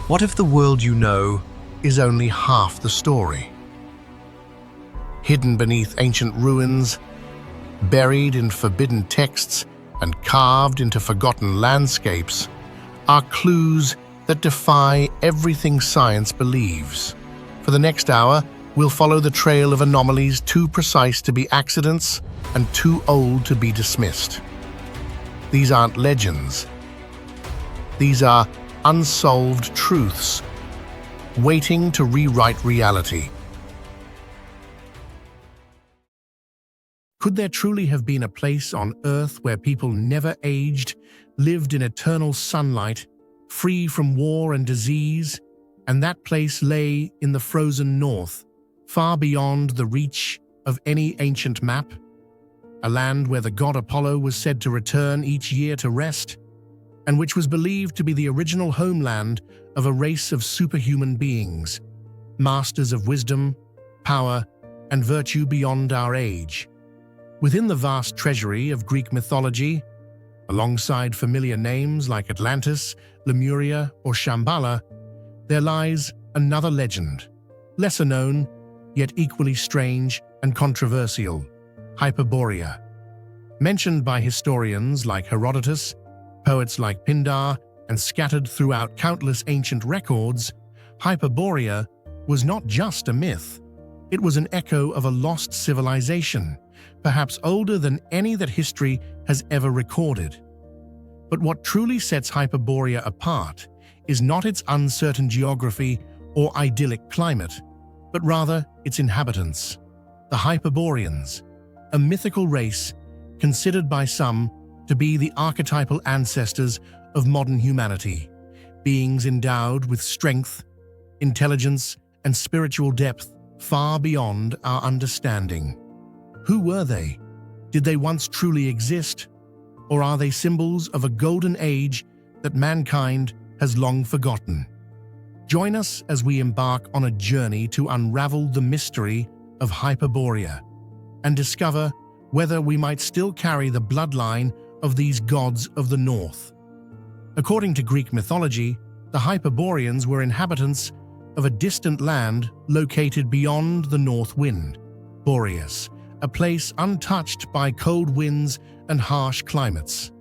What if the world you know is only half the story? Hidden beneath ancient ruins, buried in forbidden texts, and carved into forgotten landscapes are clues that defy everything science believes. For the next hour, we'll follow the trail of anomalies too precise to be accidents and too old to be dismissed. These aren't legends. These are unsolved truths, waiting to rewrite reality. Could there truly have been a place on Earth where people never aged, lived in eternal sunlight, free from war and disease, and that place lay in the frozen north, far beyond the reach of any ancient map? A land where the god Apollo was said to return each year to rest, and which was believed to be the original homeland of a race of superhuman beings, masters of wisdom, power, and virtue beyond our age. Within the vast treasury of Greek mythology, alongside familiar names like Atlantis, Lemuria, or Shambhala, there lies another legend, lesser known, yet equally strange and controversial: Hyperborea. Mentioned by historians like Herodotus, poets like Pindar, and scattered throughout countless ancient records, Hyperborea was not just a myth. It was an echo of a lost civilization, perhaps older than any that history has ever recorded. But what truly sets Hyperborea apart is not its uncertain geography or idyllic climate, but rather its inhabitants, the Hyperboreans, a mythical race considered by some to be the archetypal ancestors of modern humanity, beings endowed with strength, intelligence, and spiritual depth far beyond our understanding. Who were they? Did they once truly exist? Or are they symbols of a golden age that mankind has long forgotten? Join us as we embark on a journey to unravel the mystery of Hyperborea and discover whether we might still carry the bloodline of these gods of the north. According to Greek mythology, the Hyperboreans were inhabitants of a distant land located beyond the north wind, Boreas, a place untouched by cold winds and harsh climates.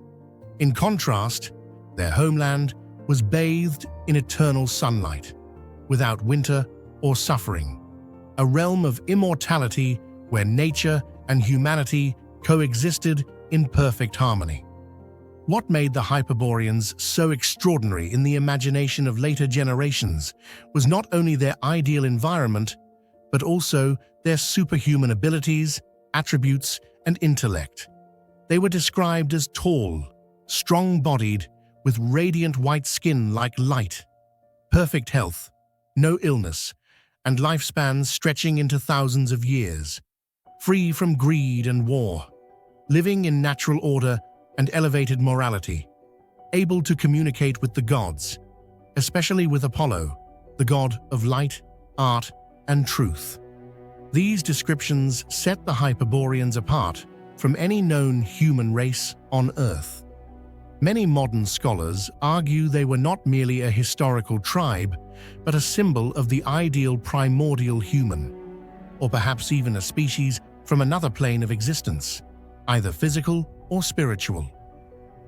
In contrast, their homeland was bathed in eternal sunlight, without winter or suffering, a realm of immortality where nature and humanity coexisted in perfect harmony. What made the Hyperboreans so extraordinary in the imagination of later generations was not only their ideal environment, but also their superhuman abilities, attributes, and intellect. They were described as tall, strong-bodied, with radiant white skin like light, perfect health, no illness, and lifespans stretching into thousands of years, free from greed and war, living in natural order and elevated morality, able to communicate with the gods, especially with Apollo, the god of light, art, and truth. These descriptions set the Hyperboreans apart from any known human race on Earth. Many modern scholars argue they were not merely a historical tribe, but a symbol of the ideal primordial human, or perhaps even a species from another plane of existence, either physical or spiritual.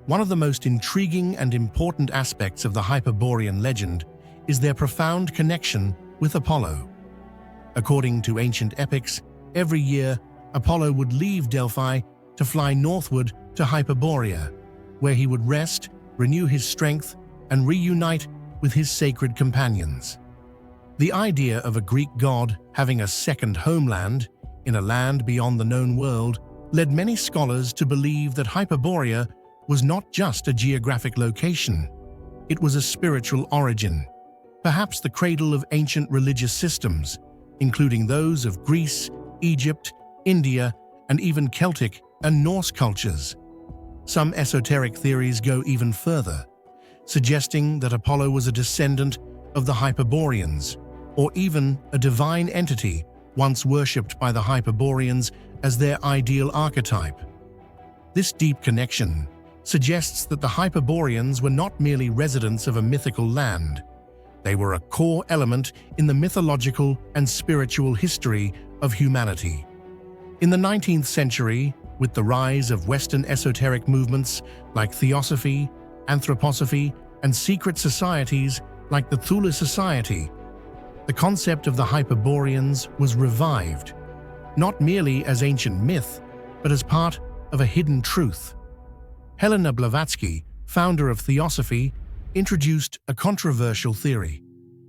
One of the most intriguing and important aspects of the Hyperborean legend is their profound connection with Apollo. According to ancient epics, every year Apollo would leave Delphi to fly northward to Hyperborea, where he would rest, renew his strength, and reunite with his sacred companions. The idea of a Greek god having a second homeland in a land beyond the known world led many scholars to believe that Hyperborea was not just a geographic location. It was a spiritual origin, perhaps the cradle of ancient religious systems, including those of Greece, Egypt, India, and even Celtic and Norse cultures. Some esoteric theories go even further, suggesting that Apollo was a descendant of the Hyperboreans, or even a divine entity once worshipped by the Hyperboreans as their ideal archetype. This deep connection suggests that the Hyperboreans were not merely residents of a mythical land, They were a core element in the mythological and spiritual history of humanity. In the 19th century, with the rise of Western esoteric movements like theosophy, anthroposophy, and secret societies like the Thule Society, the concept of the Hyperboreans was revived, not merely as ancient myth, but as part of a hidden truth. Helena Blavatsky, founder of Theosophy, introduced a controversial theory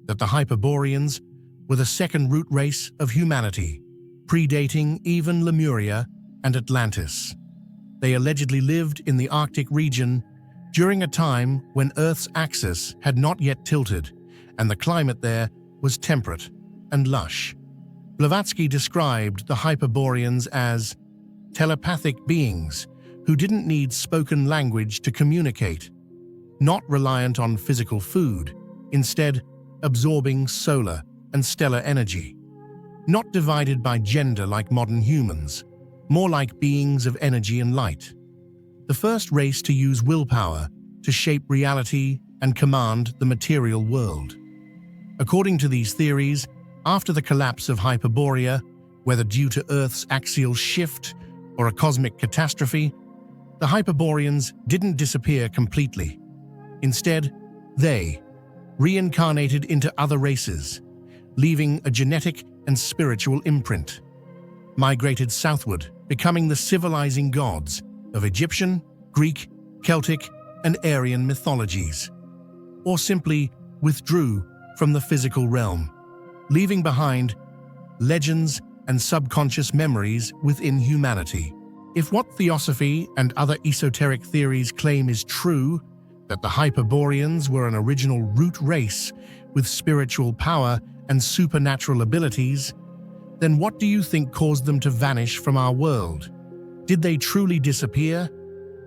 that the Hyperboreans were the second root race of humanity, predating even Lemuria and Atlantis. They allegedly lived in the Arctic region during a time when Earth's axis had not yet tilted, and the climate there was temperate and lush. Blavatsky described the Hyperboreans as telepathic beings who didn't need spoken language to communicate, not reliant on physical food, instead absorbing solar and stellar energy, not divided by gender like modern humans, more like beings of energy and light. The first race to use willpower to shape reality and command the material world. According to these theories, after the collapse of Hyperborea, whether due to Earth's axial shift or a cosmic catastrophe, the Hyperboreans didn't disappear completely. Instead, they reincarnated into other races, leaving a genetic and spiritual imprint, migrated southward, becoming the civilizing gods of Egyptian, Greek, Celtic, and Aryan mythologies, or simply withdrew from the physical realm, leaving behind legends and subconscious memories within humanity. If what Theosophy and other esoteric theories claim is true, that the Hyperboreans were an original root race with spiritual power and supernatural abilities, then what do you think caused them to vanish from our world? Did they truly disappear,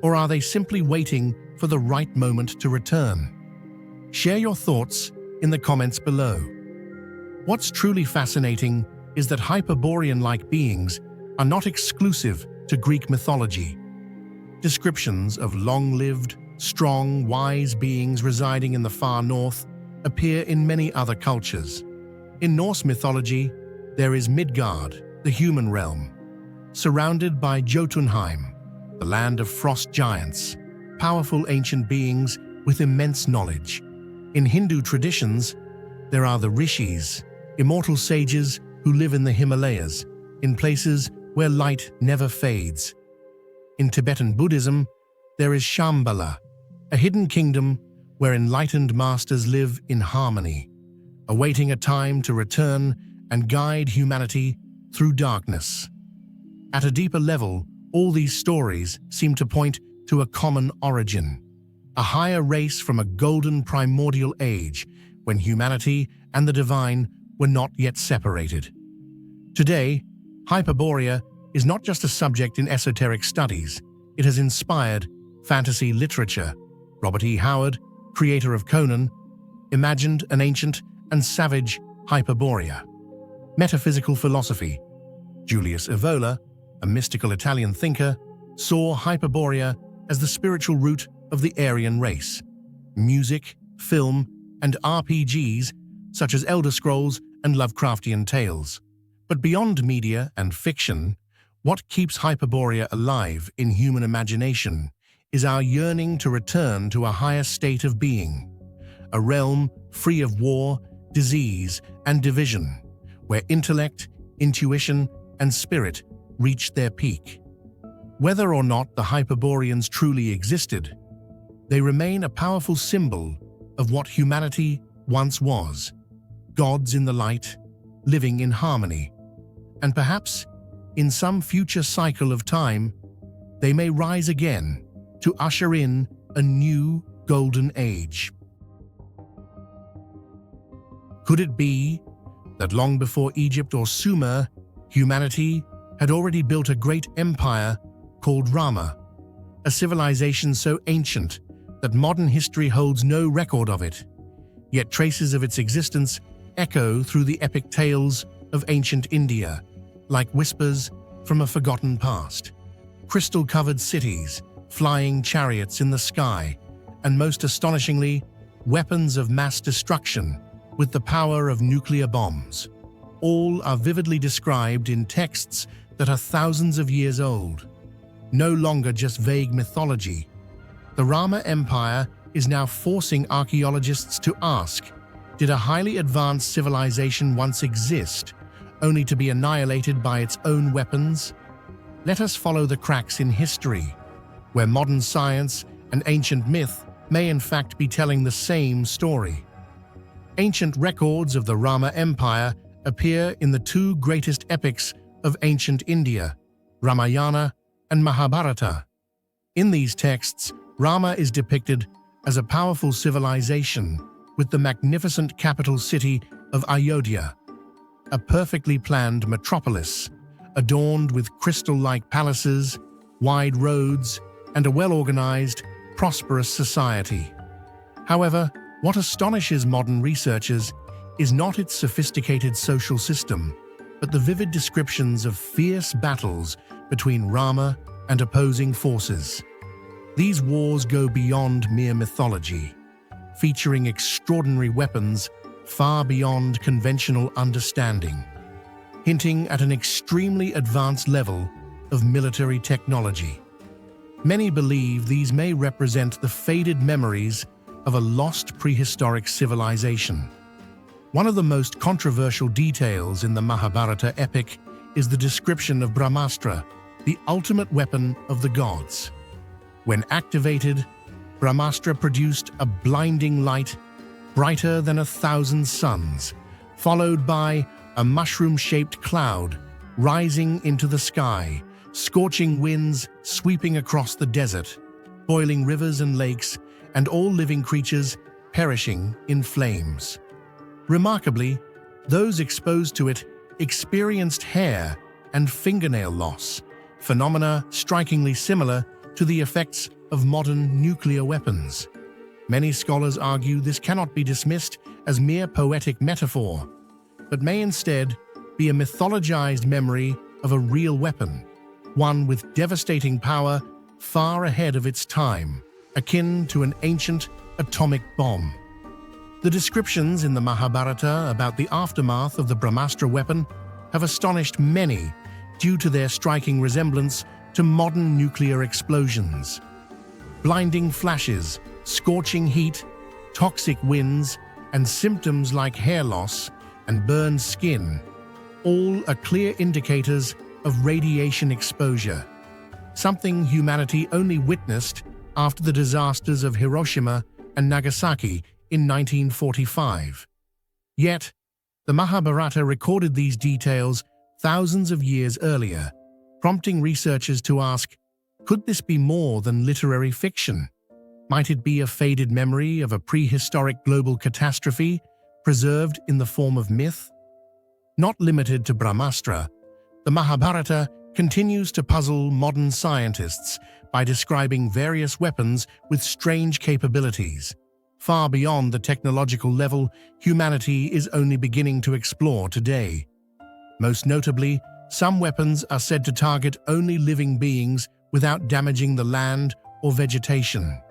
or are they simply waiting for the right moment to return? Share your thoughts in the comments below. What's truly fascinating is that Hyperborean-like beings are not exclusive to Greek mythology. Descriptions of long-lived, strong, wise beings residing in the far north appear in many other cultures. In Norse mythology, there is Midgard, the human realm, surrounded by Jotunheim, the land of frost giants, powerful ancient beings with immense knowledge. In Hindu traditions, there are the rishis, immortal sages who live in the Himalayas, in places where light never fades. In Tibetan Buddhism, there is Shambhala, a hidden kingdom where enlightened masters live in harmony, awaiting a time to return and guide humanity through darkness. At a deeper level, all these stories seem to point to a common origin, a higher race from a golden primordial age when humanity and the divine were not yet separated. Today, Hyperborea is not just a subject in esoteric studies. It has inspired fantasy literature. Robert E. Howard, creator of Conan, imagined an ancient and savage Hyperborea. Metaphysical philosophy. Julius Evola, a mystical Italian thinker, saw Hyperborea as the spiritual root of the Aryan race. Music, film, and RPGs, such as Elder Scrolls and Lovecraftian tales. But beyond media and fiction, what keeps Hyperborea alive in human imagination is our yearning to return to a higher state of being, a realm free of war, disease, and division, where intellect, intuition, and spirit reach their peak. Whether or not the Hyperboreans truly existed, they remain a powerful symbol of what humanity once was, gods in the light, living in harmony. And perhaps, in some future cycle of time, they may rise again to usher in a new golden age. Could it be that long before Egypt or Sumer, humanity had already built a great empire called Rama, a civilization so ancient that modern history holds no record of it, yet traces of its existence echo through the epic tales of ancient India, like whispers from a forgotten past. Crystal-covered cities, flying chariots in the sky, and most astonishingly, weapons of mass destruction with the power of nuclear bombs. All are vividly described in texts that are thousands of years old. No longer just vague mythology, the Rama Empire is now forcing archaeologists to ask, did a highly advanced civilization once exist, only to be annihilated by its own weapons? Let us follow the cracks in history, where modern science and ancient myth may in fact be telling the same story. Ancient records of the Rama Empire appear in the two greatest epics of ancient India, Ramayana and Mahabharata. In these texts, Rama is depicted as a powerful civilization with the magnificent capital city of Ayodhya, a perfectly planned metropolis, adorned with crystal-like palaces, wide roads, and a well-organized, prosperous society. However, what astonishes modern researchers is not its sophisticated social system, but the vivid descriptions of fierce battles between Rama and opposing forces. These wars go beyond mere mythology, featuring extraordinary weapons far beyond conventional understanding, hinting at an extremely advanced level of military technology. Many believe these may represent the faded memories of a lost prehistoric civilization. One of the most controversial details in the Mahabharata epic is the description of Brahmastra, the ultimate weapon of the gods. When activated, Brahmastra produced a blinding light brighter than 1,000 suns, followed by a mushroom-shaped cloud rising into the sky, scorching winds sweeping across the desert, boiling rivers and lakes, and all living creatures perishing in flames. Remarkably, those exposed to it experienced hair and fingernail loss, phenomena strikingly similar to the effects of modern nuclear weapons. Many scholars argue this cannot be dismissed as mere poetic metaphor, but may instead be a mythologized memory of a real weapon, one with devastating power far ahead of its time, akin to an ancient atomic bomb. The descriptions in the Mahabharata about the aftermath of the Brahmastra weapon have astonished many due to their striking resemblance to modern nuclear explosions. Blinding flashes, scorching heat, toxic winds, and symptoms like hair loss and burned skin, all are clear indicators of radiation exposure, something humanity only witnessed after the disasters of Hiroshima and Nagasaki in 1945. Yet, the Mahabharata recorded these details thousands of years earlier, prompting researchers to ask, could this be more than literary fiction? Might it be a faded memory of a prehistoric global catastrophe preserved in the form of myth? Not limited to Brahmastra, the Mahabharata continues to puzzle modern scientists by describing various weapons with strange capabilities, far beyond the technological level humanity is only beginning to explore today. Most notably, some weapons are said to target only living beings without damaging the land or vegetation,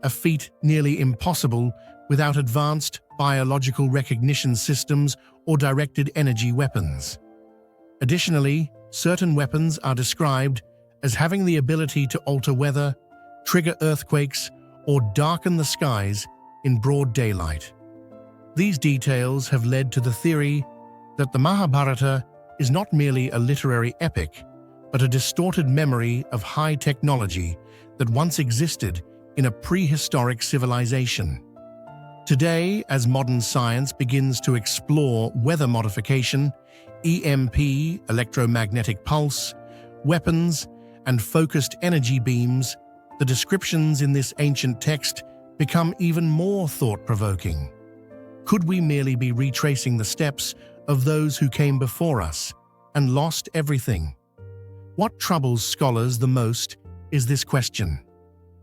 a feat nearly impossible without advanced biological recognition systems or directed energy weapons. Additionally, certain weapons are described as having the ability to alter weather, trigger earthquakes, or darken the skies in broad daylight. These details have led to the theory that the Mahabharata is not merely a literary epic, but a distorted memory of high technology that once existed in a prehistoric civilization. Today, as modern science begins to explore weather modification, EMP, electromagnetic pulse, weapons, and focused energy beams, the descriptions in this ancient text become even more thought-provoking. Could we merely be retracing the steps of those who came before us and lost everything? What troubles scholars the most is this question: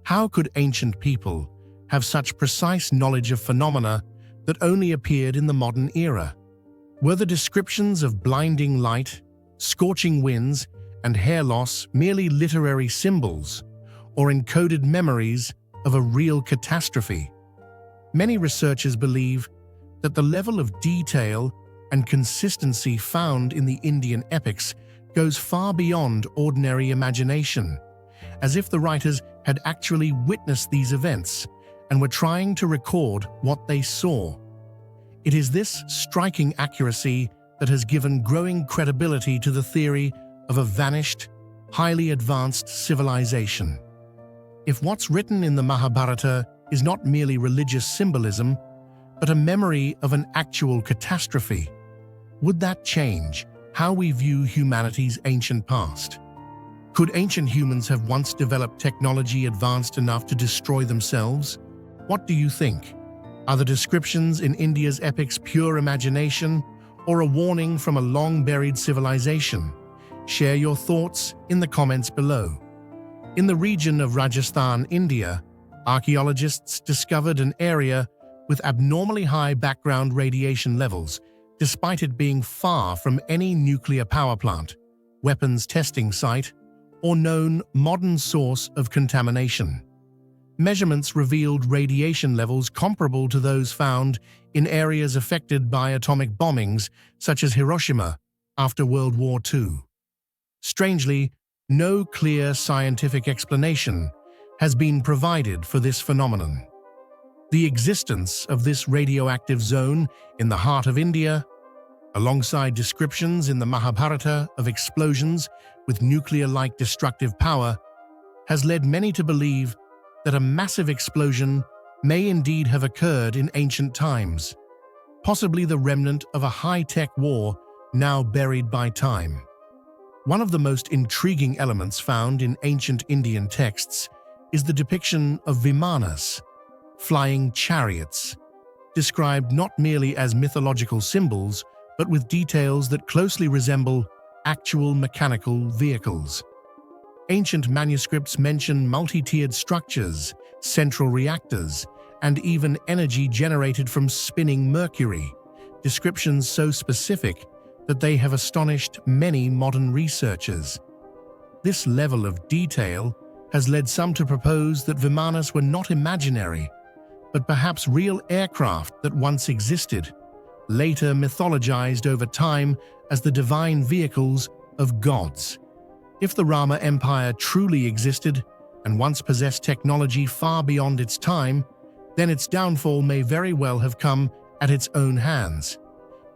how could ancient people have such precise knowledge of phenomena that only appeared in the modern era? Were the descriptions of blinding light, scorching winds, and hair loss merely literary symbols, or encoded memories of a real catastrophe? Many researchers believe that the level of detail and consistency found in the Indian epics goes far beyond ordinary imagination, as if the writers had actually witnessed these events and were trying to record what they saw. It is this striking accuracy that has given growing credibility to the theory of a vanished, highly advanced civilization. If what's written in the Mahabharata is not merely religious symbolism, but a memory of an actual catastrophe, would that change how we view humanity's ancient past? Could ancient humans have once developed technology advanced enough to destroy themselves? What do you think? Are the descriptions in India's epics pure imagination or a warning from a long-buried civilization? Share your thoughts in the comments below. In the region of Rajasthan, India, archaeologists discovered an area with abnormally high background radiation levels, despite it being far from any nuclear power plant, weapons testing site, or known modern source of contamination. Measurements revealed radiation levels comparable to those found in areas affected by atomic bombings, such as Hiroshima, after World War II. Strangely, no clear scientific explanation has been provided for this phenomenon. The existence of this radioactive zone in the heart of India, alongside descriptions in the Mahabharata of explosions with nuclear-like destructive power, has led many to believe that a massive explosion may indeed have occurred in ancient times, possibly the remnant of a high-tech war now buried by time. One of the most intriguing elements found in ancient Indian texts is the depiction of vimanas, flying chariots, described not merely as mythological symbols, but with details that closely resemble actual mechanical vehicles. Ancient manuscripts mention multi-tiered structures, central reactors, and even energy generated from spinning mercury, descriptions so specific that they have astonished many modern researchers. This level of detail has led some to propose that vimanas were not imaginary, but perhaps real aircraft that once existed, later mythologized over time as the divine vehicles of gods. If the Rama Empire truly existed and once possessed technology far beyond its time, then its downfall may very well have come at its own hands.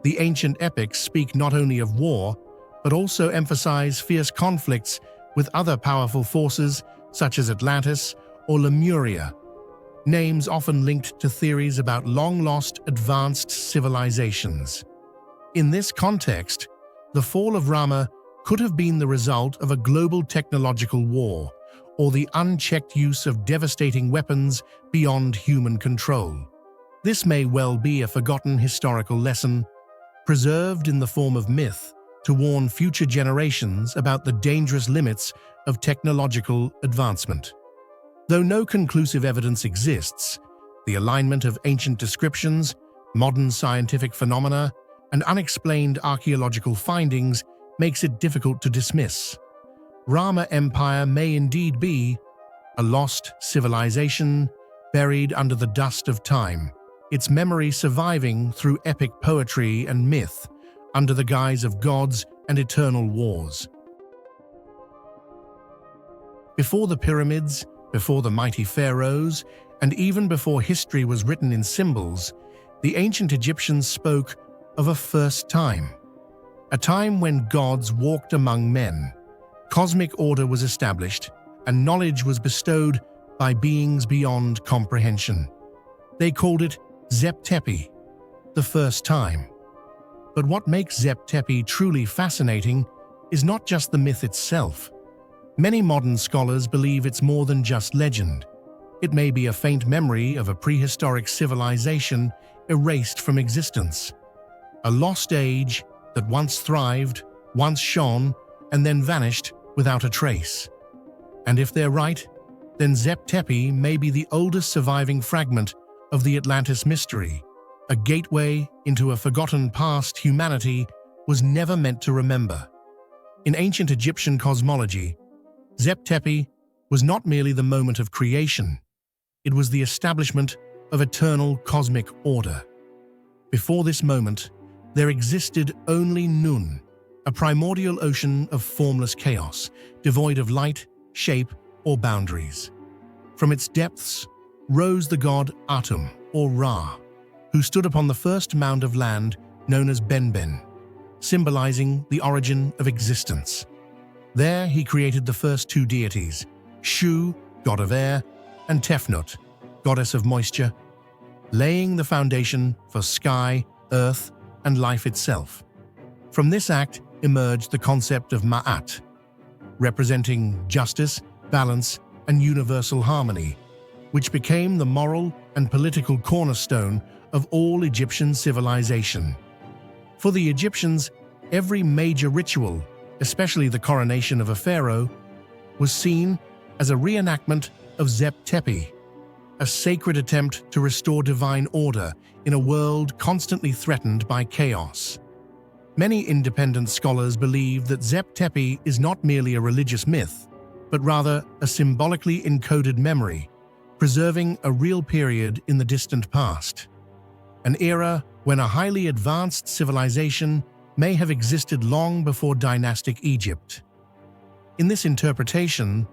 The ancient epics speak not only of war, but also emphasize fierce conflicts with other powerful forces such as Atlantis or Lemuria, names often linked to theories about long-lost advanced civilizations. In this context, the fall of Rama could have been the result of a global technological war or the unchecked use of devastating weapons beyond human control. This may well be a forgotten historical lesson, preserved in the form of myth to warn future generations about the dangerous limits of technological advancement. Though no conclusive evidence exists, the alignment of ancient descriptions, modern scientific phenomena, and unexplained archaeological findings makes it difficult to dismiss. Rama Empire may indeed be a lost civilization buried under the dust of time, its memory surviving through epic poetry and myth under the guise of gods and eternal wars. Before the pyramids, before the mighty pharaohs, and even before history was written in symbols, the ancient Egyptians spoke of a first time, a time when gods walked among men, cosmic order was established, and knowledge was bestowed by beings beyond comprehension. They called it Zep Tepi, the first time. But what makes Zep Tepi truly fascinating is not just the myth itself. Many modern scholars believe it's more than just legend. It may be a faint memory of a prehistoric civilization erased from existence. A lost age that once thrived, once shone, and then vanished without a trace. And if they're right, then Zep Tepi may be the oldest surviving fragment of the Atlantis mystery, a gateway into a forgotten past humanity was never meant to remember. In ancient Egyptian cosmology, Zep Tepi was not merely the moment of creation, it was the establishment of eternal cosmic order. Before this moment, there existed only Nun, a primordial ocean of formless chaos, devoid of light, shape, or boundaries. From its depths rose the god Atum, or Ra, who stood upon the first mound of land known as Benben, symbolizing the origin of existence. There he created the first two deities, Shu, god of air, and Tefnut, goddess of moisture, laying the foundation for sky, earth, and life itself. From this act emerged the concept of Ma'at, representing justice, balance, and universal harmony, which became the moral and political cornerstone of all Egyptian civilization. For the Egyptians, every major ritual, especially the coronation of a pharaoh, was seen as a reenactment of Zep Tepi, a sacred attempt to restore divine order in a world constantly threatened by chaos. Many independent scholars believe that Zep Tepi is not merely a religious myth, but rather a symbolically encoded memory, preserving a real period in the distant past. An era when a highly advanced civilization may have existed long before dynastic Egypt. In this interpretation,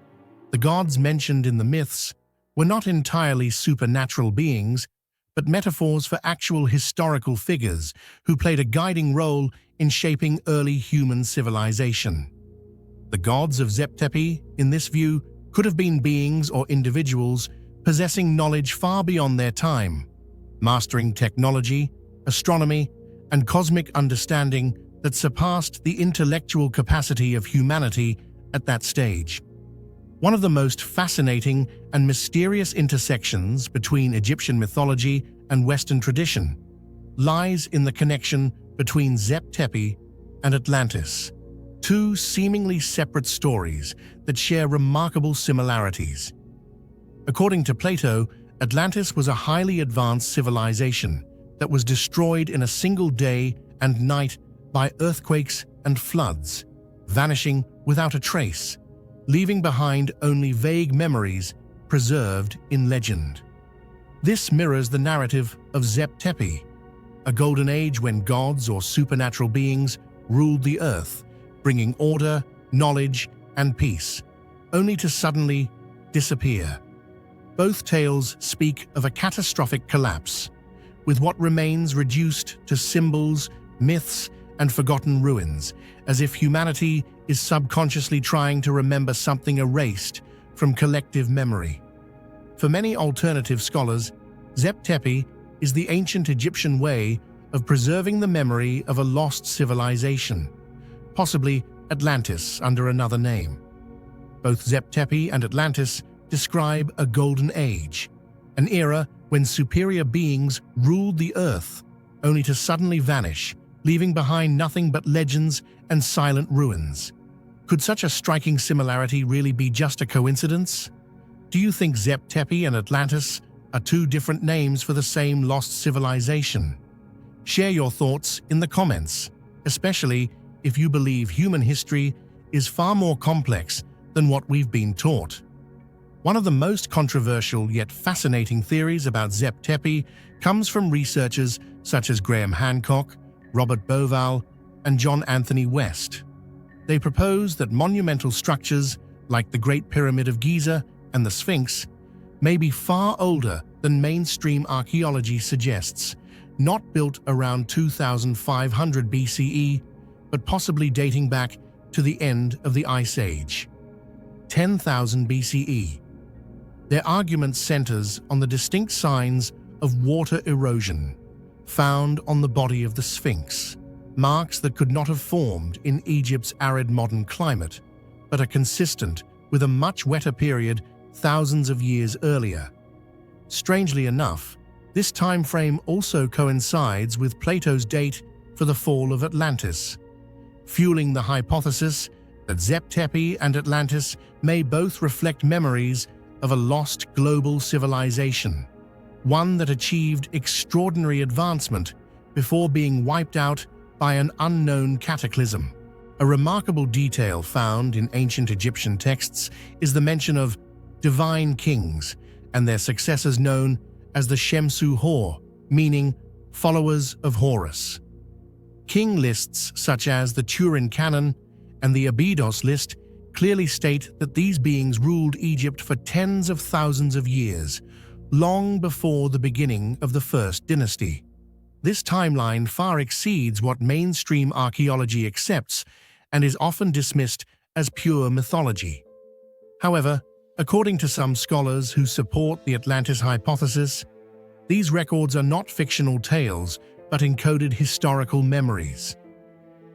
the gods mentioned in the myths were not entirely supernatural beings, but metaphors for actual historical figures who played a guiding role in shaping early human civilization. The gods of Zep Tepi, in this view, could have been beings or individuals possessing knowledge far beyond their time, mastering technology, astronomy, and cosmic understanding that surpassed the intellectual capacity of humanity at that stage. One of the most fascinating and mysterious intersections between Egyptian mythology and Western tradition lies in the connection between Zep Tepi and Atlantis, two seemingly separate stories that share remarkable similarities. According to Plato, Atlantis was a highly advanced civilization that was destroyed in a single day and night by earthquakes and floods, vanishing without a trace, leaving behind only vague memories preserved in legend. This mirrors the narrative of Zep Tepi, a golden age when gods or supernatural beings ruled the earth, bringing order, knowledge, and peace, only to suddenly disappear. Both tales speak of a catastrophic collapse, with what remains reduced to symbols, myths, and forgotten ruins, as if humanity is subconsciously trying to remember something erased from collective memory. For many alternative scholars, Zep Tepi is the ancient Egyptian way of preserving the memory of a lost civilization, possibly Atlantis under another name. Both Zep Tepi and Atlantis describe a golden age, an era when superior beings ruled the earth, only to suddenly vanish, leaving behind nothing but legends and silent ruins. Could such a striking similarity really be just a coincidence? Do you think Zep Tepi and Atlantis are two different names for the same lost civilization? Share your thoughts in the comments, especially if you believe human history is far more complex than what we've been taught. One of the most controversial yet fascinating theories about Zep Tepi comes from researchers such as Graham Hancock, Robert Bauval, and John Anthony West. They propose that monumental structures like the Great Pyramid of Giza and the Sphinx may be far older than mainstream archaeology suggests, not built around 2500 BCE, but possibly dating back to the end of the Ice Age, 10,000 BCE. Their argument centers on the distinct signs of water erosion found on the body of the Sphinx, marks that could not have formed in Egypt's arid modern climate, but are consistent with a much wetter period thousands of years earlier. Strangely enough, this time frame also coincides with Plato's date for the fall of Atlantis, fueling the hypothesis that Zep Tepi and Atlantis may both reflect memories of a lost global civilization, one that achieved extraordinary advancement before being wiped out by an unknown cataclysm. A remarkable detail found in ancient Egyptian texts is the mention of divine kings and their successors known as the Shemsu Hor, meaning followers of Horus. King lists such as the Turin Canon and the Abydos list clearly state that these beings ruled Egypt for tens of thousands of years, long before the beginning of the First Dynasty. This timeline far exceeds what mainstream archaeology accepts and is often dismissed as pure mythology. However, according to some scholars who support the Atlantis hypothesis, these records are not fictional tales but encoded historical memories.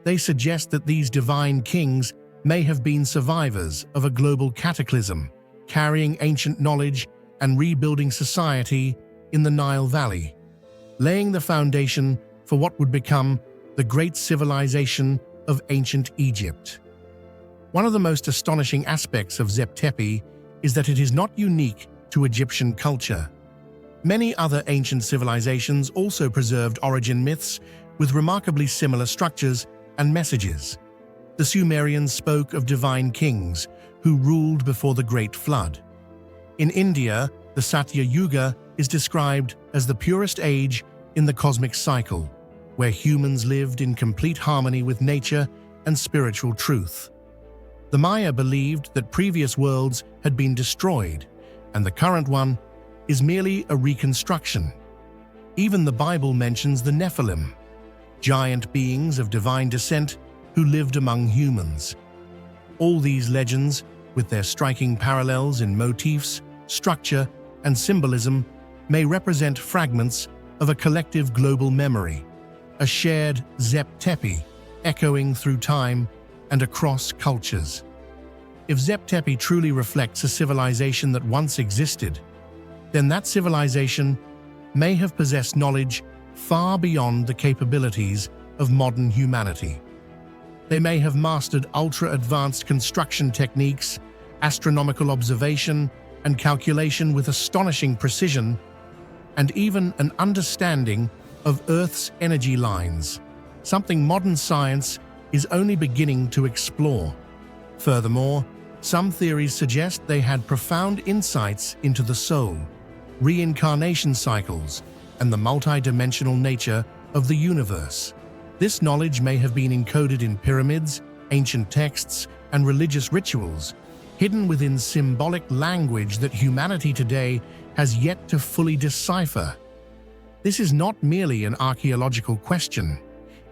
They suggest that these divine kings may have been survivors of a global cataclysm, carrying ancient knowledge and rebuilding society in the Nile Valley, laying the foundation for what would become the great civilization of ancient Egypt. One of the most astonishing aspects of Zep Tepi is that it is not unique to Egyptian culture. Many other ancient civilizations also preserved origin myths with remarkably similar structures and messages. The Sumerians spoke of divine kings who ruled before the Great Flood. In India, the Satya Yuga is described as the purest age in the cosmic cycle, where humans lived in complete harmony with nature and spiritual truth. The Maya believed that previous worlds had been destroyed, and the current one is merely a reconstruction. Even the Bible mentions the Nephilim, giant beings of divine descent who lived among humans. All these legends, with their striking parallels in motifs, structure, and symbolism, may represent fragments of a collective global memory, a shared Zep Tepi echoing through time and across cultures. If Zep Tepi truly reflects a civilization that once existed, then that civilization may have possessed knowledge far beyond the capabilities of modern humanity. They may have mastered ultra-advanced construction techniques, astronomical observation and calculation with astonishing precision, and even an understanding of Earth's energy lines, something modern science is only beginning to explore. Furthermore, some theories suggest they had profound insights into the soul, reincarnation cycles, and the multidimensional nature of the universe. This knowledge may have been encoded in pyramids, ancient texts, and religious rituals, hidden within symbolic language that humanity today has yet to fully decipher. This is not merely an archaeological question.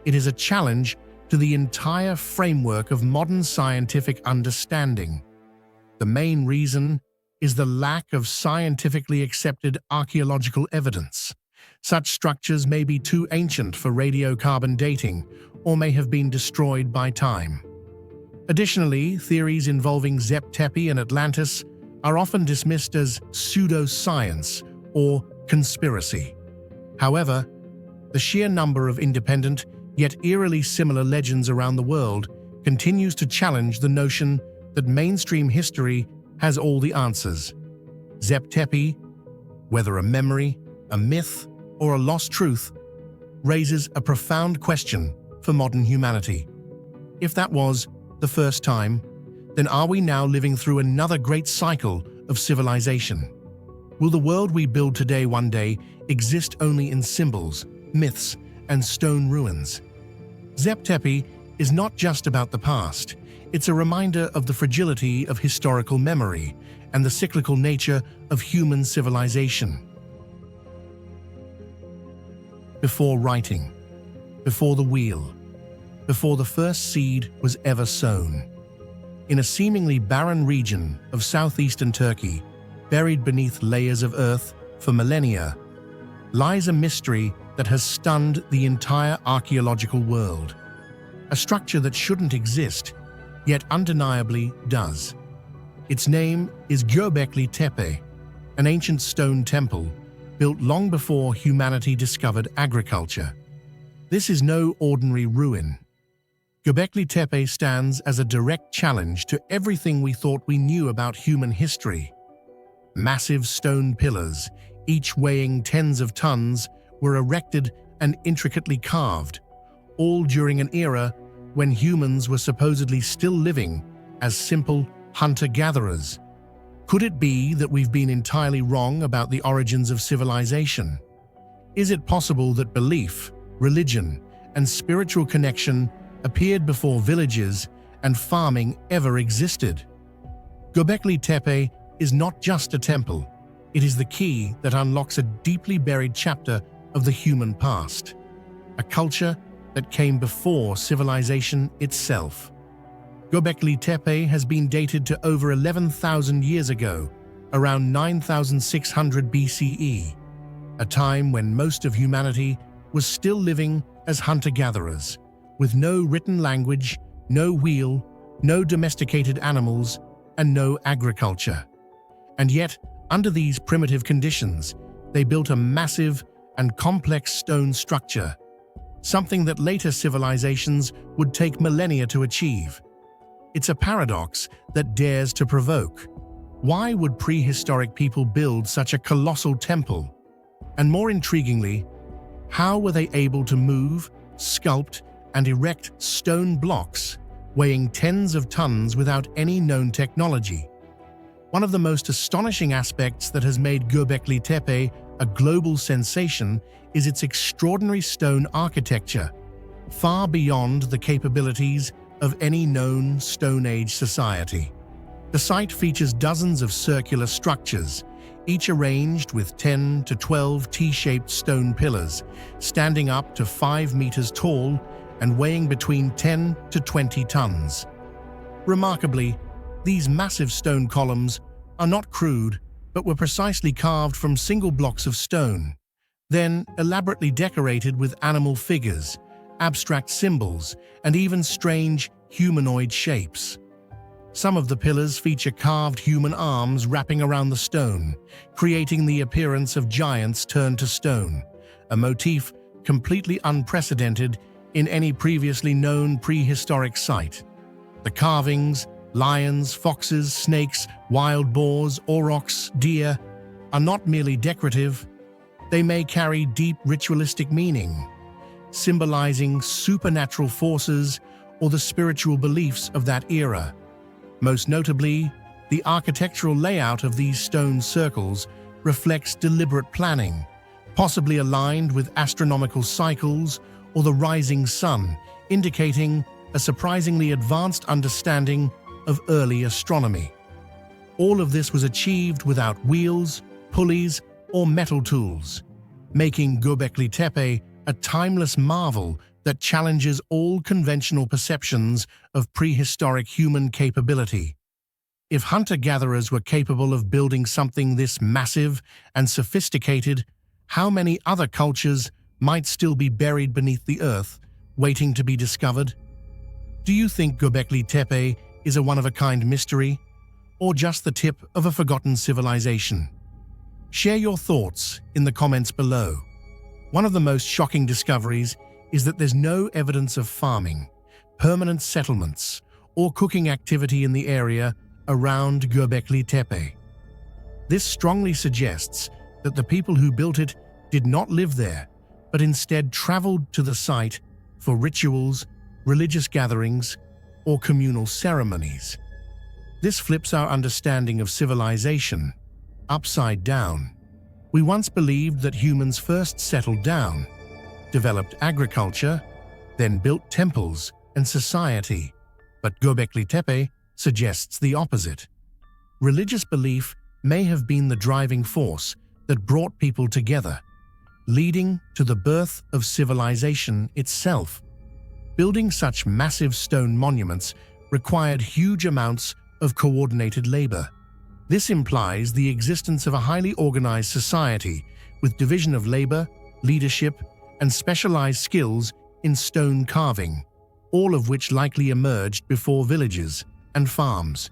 It is a challenge to the entire framework of modern scientific understanding. The main reason is the lack of scientifically accepted archaeological evidence. Such structures may be too ancient for radiocarbon dating or may have been destroyed by time. Additionally, theories involving Zep Tepi and Atlantis are often dismissed as pseudoscience or conspiracy. However, the sheer number of independent, yet eerily similar legends around the world continues to challenge the notion that mainstream history has all the answers. Zep Tepi, whether a memory, a myth, or a lost truth, raises a profound question for modern humanity. If that was the first time, then are we now living through another great cycle of civilization? Will the world we build today one day exist only in symbols, myths, and stone ruins? Zep Tepi is not just about the past. It's a reminder of the fragility of historical memory and the cyclical nature of human civilization. Before writing, before the wheel, before the first seed was ever sown. In a seemingly barren region of southeastern Turkey, buried beneath layers of earth for millennia, lies a mystery that has stunned the entire archaeological world. A structure that shouldn't exist, yet undeniably does. Its name is Göbekli Tepe, an ancient stone temple built long before humanity discovered agriculture. This is no ordinary ruin. Göbekli Tepe stands as a direct challenge to everything we thought we knew about human history. Massive stone pillars, each weighing tens of tons, were erected and intricately carved, all during an era when humans were supposedly still living as simple hunter-gatherers. Could it be that we've been entirely wrong about the origins of civilization? Is it possible that belief, religion, and spiritual connection appeared before villages and farming ever existed? Göbekli Tepe is not just a temple, it is the key that unlocks a deeply buried chapter of the human past, a culture that came before civilization itself. Göbekli Tepe has been dated to over 11,000 years ago, around 9,600 BCE, a time when most of humanity was still living as hunter-gatherers, with no written language, no wheel, no domesticated animals, and no agriculture. And yet, under these primitive conditions, they built a massive and complex stone structure, something that later civilizations would take millennia to achieve. It's a paradox that dares to provoke. Why would prehistoric people build such a colossal temple? And more intriguingly, how were they able to move, sculpt, and erect stone blocks weighing tens of tons without any known technology? One of the most astonishing aspects that has made Göbekli Tepe a global sensation is its extraordinary stone architecture, far beyond the capabilities of any known Stone Age society. The site features dozens of circular structures, each arranged with 10 to 12 T-shaped stone pillars, standing up to 5 meters tall and weighing between 10 to 20 tons. Remarkably, these massive stone columns are not crude, but were precisely carved from single blocks of stone, then elaborately decorated with animal figures, abstract symbols, and even strange humanoid shapes. Some of the pillars feature carved human arms wrapping around the stone, creating the appearance of giants turned to stone, a motif completely unprecedented in any previously known prehistoric site. The carvings, lions, foxes, snakes, wild boars, aurochs, deer, are not merely decorative. They may carry deep ritualistic meaning, symbolizing supernatural forces or the spiritual beliefs of that era. Most notably, the architectural layout of these stone circles reflects deliberate planning, possibly aligned with astronomical cycles or the rising sun, indicating a surprisingly advanced understanding of early astronomy. All of this was achieved without wheels, pulleys, or metal tools, making Göbekli Tepe a timeless marvel that challenges all conventional perceptions of prehistoric human capability. If hunter-gatherers were capable of building something this massive and sophisticated, how many other cultures might still be buried beneath the earth, waiting to be discovered? Do you think Göbekli Tepe is a one-of-a-kind mystery, or just the tip of a forgotten civilization? Share your thoughts in the comments below. One of the most shocking discoveries is that there's no evidence of farming, permanent settlements, or cooking activity in the area around Göbekli Tepe. This strongly suggests that the people who built it did not live there, but instead traveled to the site for rituals, religious gatherings, or communal ceremonies. This flips our understanding of civilization upside down. We once believed that humans first settled down, developed agriculture, then built temples and society, but Göbekli Tepe suggests the opposite. Religious belief may have been the driving force that brought people together, leading to the birth of civilization itself. Building such massive stone monuments required huge amounts of coordinated labor. This implies the existence of a highly organized society with division of labor, leadership, and specialized skills in stone carving, all of which likely emerged before villages and farms.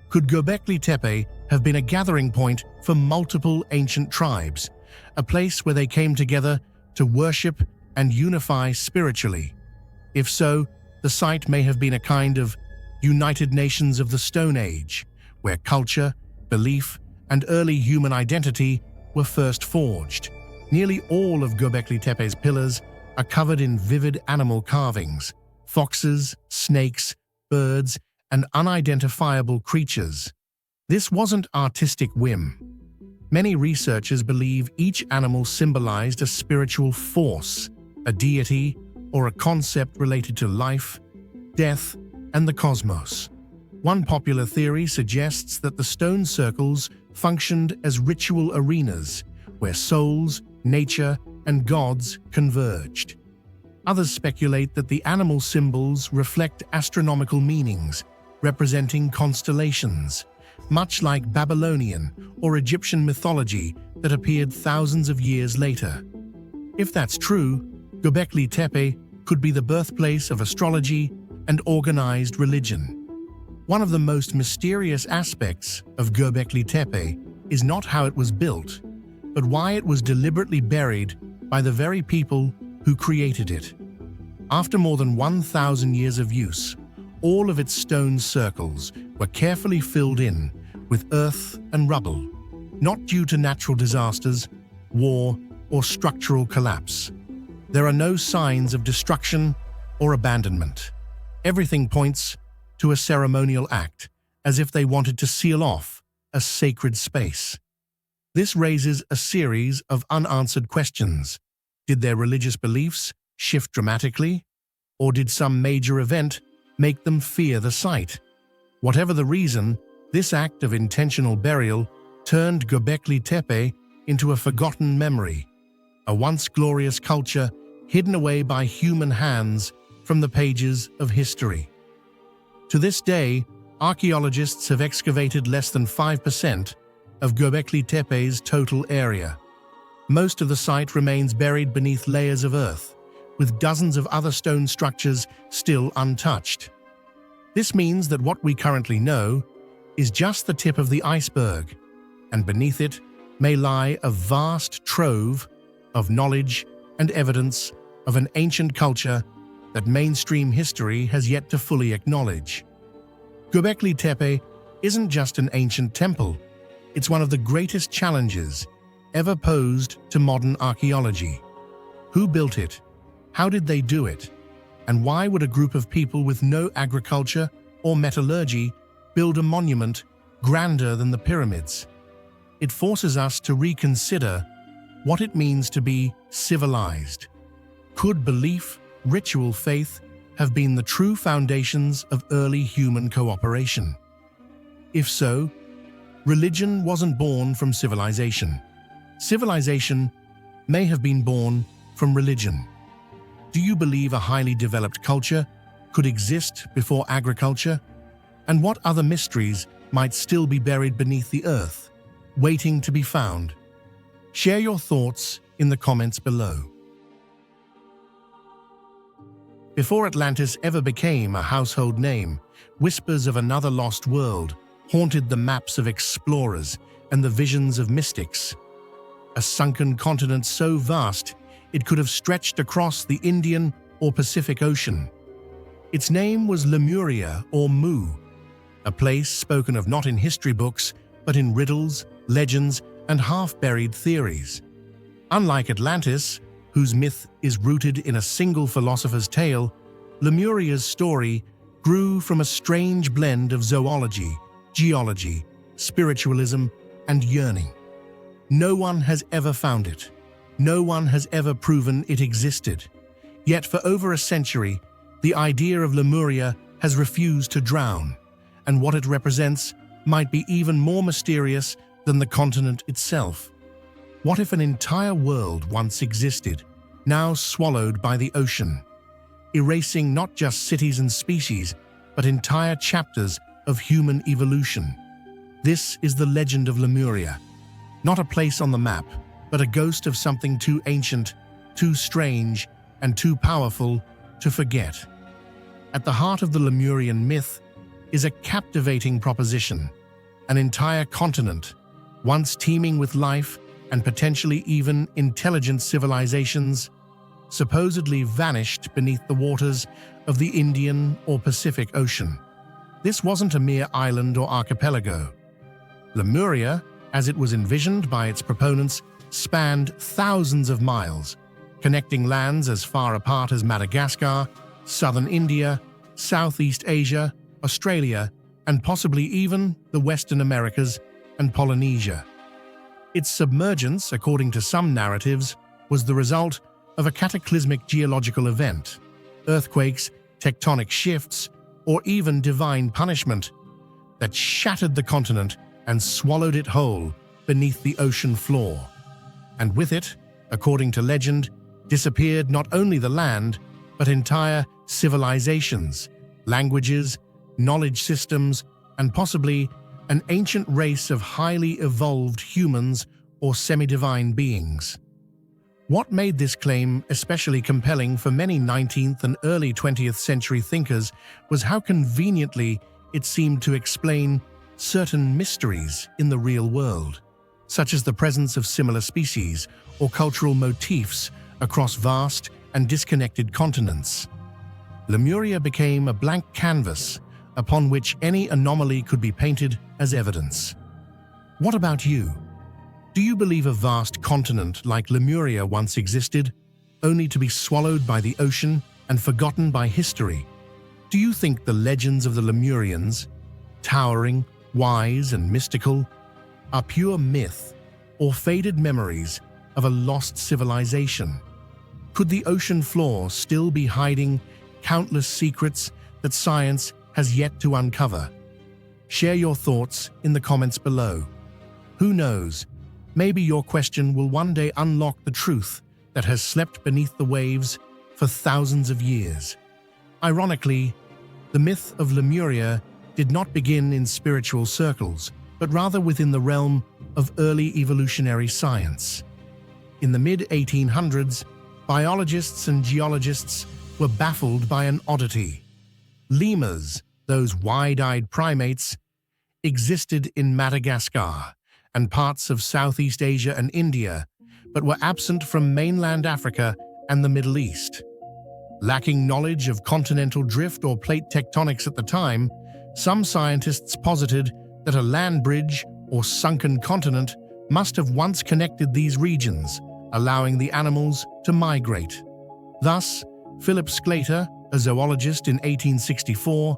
Could Göbekli Tepe have been a gathering point for multiple ancient tribes, a place where they came together to worship and unify spiritually? If so, the site may have been a kind of United Nations of the Stone Age, where culture, belief, and early human identity were first forged. Nearly all of Göbekli Tepe's pillars are covered in vivid animal carvings: foxes, snakes, birds, and unidentifiable creatures. This wasn't artistic whim. Many researchers believe each animal symbolized a spiritual force, a deity, or a concept related to life, death, and the cosmos. One popular theory suggests that the stone circles functioned as ritual arenas where souls, nature, and gods converged. Others speculate that the animal symbols reflect astronomical meanings, representing constellations, much like Babylonian or Egyptian mythology that appeared thousands of years later. If that's true, Göbekli Tepe could be the birthplace of astrology and organized religion. One of the most mysterious aspects of Göbekli Tepe is not how it was built, but why it was deliberately buried by the very people who created it. After more than 1,000 years of use, all of its stone circles were carefully filled in with earth and rubble, not due to natural disasters, war, or structural collapse. There are no signs of destruction or abandonment. Everything points to a ceremonial act, as if they wanted to seal off a sacred space. This raises a series of unanswered questions. Did their religious beliefs shift dramatically? Or did some major event make them fear the site? Whatever the reason, this act of intentional burial turned Göbekli Tepe into a forgotten memory, a once glorious culture hidden away by human hands from the pages of history. To this day, archaeologists have excavated less than 5% of Göbekli Tepe's total area. Most of the site remains buried beneath layers of earth, with dozens of other stone structures still untouched. This means that what we currently know is just the tip of the iceberg, and beneath it may lie a vast trove of knowledge and evidence of an ancient culture that mainstream history has yet to fully acknowledge. Göbekli Tepe isn't just an ancient temple, it's one of the greatest challenges ever posed to modern archaeology. Who built it? How did they do it? And why would a group of people with no agriculture or metallurgy build a monument grander than the pyramids? It forces us to reconsider what it means to be civilized. Could belief, ritual faith, have been the true foundations of early human cooperation? If so, religion wasn't born from civilization. Civilization may have been born from religion. Do you believe a highly developed culture could exist before agriculture? And what other mysteries might still be buried beneath the earth, waiting to be found? Share your thoughts in the comments below. Before Atlantis ever became a household name, whispers of another lost world haunted the maps of explorers and the visions of mystics. A sunken continent so vast it could have stretched across the Indian or Pacific Ocean. Its name was Lemuria or Mu, a place spoken of not in history books, but in riddles, legends, and half-buried theories. Unlike Atlantis, whose myth is rooted in a single philosopher's tale, Lemuria's story grew from a strange blend of zoology, geology, spiritualism, and yearning. No one has ever found it. No one has ever proven it existed. Yet for over a century, the idea of Lemuria has refused to drown, and what it represents might be even more mysterious than the continent itself. What if an entire world once existed, now swallowed by the ocean, erasing not just cities and species, but entire chapters of human evolution? This is the legend of Lemuria, not a place on the map, but a ghost of something too ancient, too strange, and too powerful to forget. At the heart of the Lemurian myth is a captivating proposition: an entire continent, once teeming with life and potentially even intelligent civilizations, supposedly vanished beneath the waters of the Indian or Pacific Ocean. This wasn't a mere island or archipelago. Lemuria, as it was envisioned by its proponents, spanned thousands of miles, connecting lands as far apart as Madagascar, southern India, Southeast Asia, Australia, and possibly even the Western Americas and Polynesia. Its submergence, according to some narratives, was the result of a cataclysmic geological event, earthquakes, tectonic shifts, or even divine punishment that shattered the continent and swallowed it whole beneath the ocean floor. And with it, according to legend, disappeared not only the land, but entire civilizations, languages, knowledge systems, and possibly an ancient race of highly evolved humans or semi-divine beings. What made this claim especially compelling for many 19th and early 20th century thinkers was how conveniently it seemed to explain certain mysteries in the real world, such as the presence of similar species or cultural motifs across vast and disconnected continents. Lemuria became a blank canvas upon which any anomaly could be painted as evidence. What about you? Do you believe a vast continent like Lemuria once existed, only to be swallowed by the ocean and forgotten by history? Do you think the legends of the Lemurians, towering, wise, and mystical, are pure myth or faded memories of a lost civilization? Could the ocean floor still be hiding countless secrets that science has yet to uncover? Share your thoughts in the comments below. Who knows? Maybe your question will one day unlock the truth that has slept beneath the waves for thousands of years. Ironically, the myth of Lemuria did not begin in spiritual circles, but rather within the realm of early evolutionary science. In the mid-1800s, biologists and geologists were baffled by an oddity. Lemurs, those wide-eyed primates, existed in Madagascar and parts of Southeast Asia and India, but were absent from mainland Africa and the Middle East. Lacking knowledge of continental drift or plate tectonics at the time, some scientists posited that a land bridge or sunken continent must have once connected these regions, allowing the animals to migrate. Thus, Philip Sclater, a zoologist in 1864,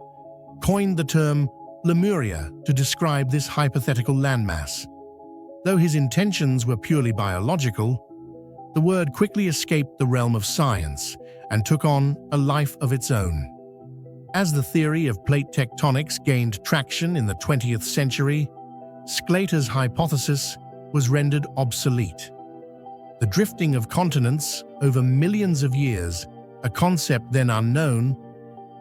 coined the term Lemuria to describe this hypothetical landmass. Though his intentions were purely biological, the word quickly escaped the realm of science and took on a life of its own. As the theory of plate tectonics gained traction in the 20th century, Sclater's hypothesis was rendered obsolete. The drifting of continents over millions of years, a concept then unknown,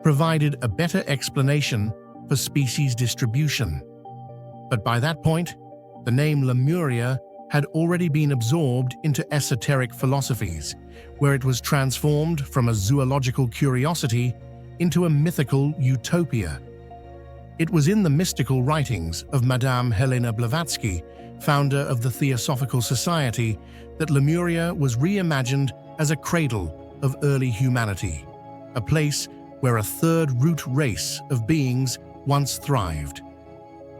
provided a better explanation for species distribution. But by that point, the name Lemuria had already been absorbed into esoteric philosophies, where it was transformed from a zoological curiosity into a mythical utopia. It was in the mystical writings of Madame Helena Blavatsky, founder of the Theosophical Society, that Lemuria was reimagined as a cradle of early humanity, a place where a third-root race of beings once thrived.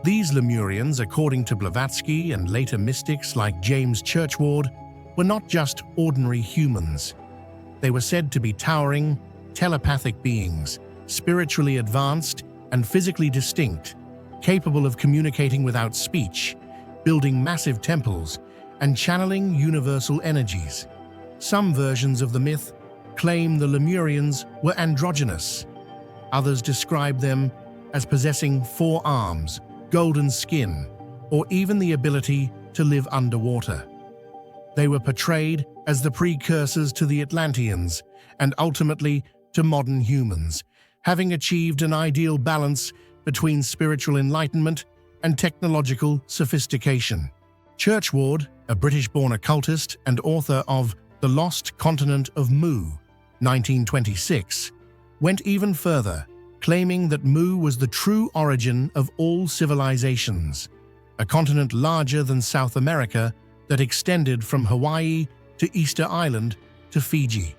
These Lemurians, according to Blavatsky and later mystics like James Churchward, were not just ordinary humans. They were said to be towering, telepathic beings, spiritually advanced and physically distinct, capable of communicating without speech, building massive temples, and channeling universal energies. Some versions of the myth claim the Lemurians were androgynous. Others describe them as possessing 4 arms, golden skin, or even the ability to live underwater. They were portrayed as the precursors to the Atlanteans and ultimately to modern humans, having achieved an ideal balance between spiritual enlightenment and technological sophistication. Churchward, a British-born occultist and author of The Lost Continent of Mu, 1926, went even further, claiming that Mu was the true origin of all civilizations, a continent larger than South America that extended from Hawaii to Easter Island to Fiji.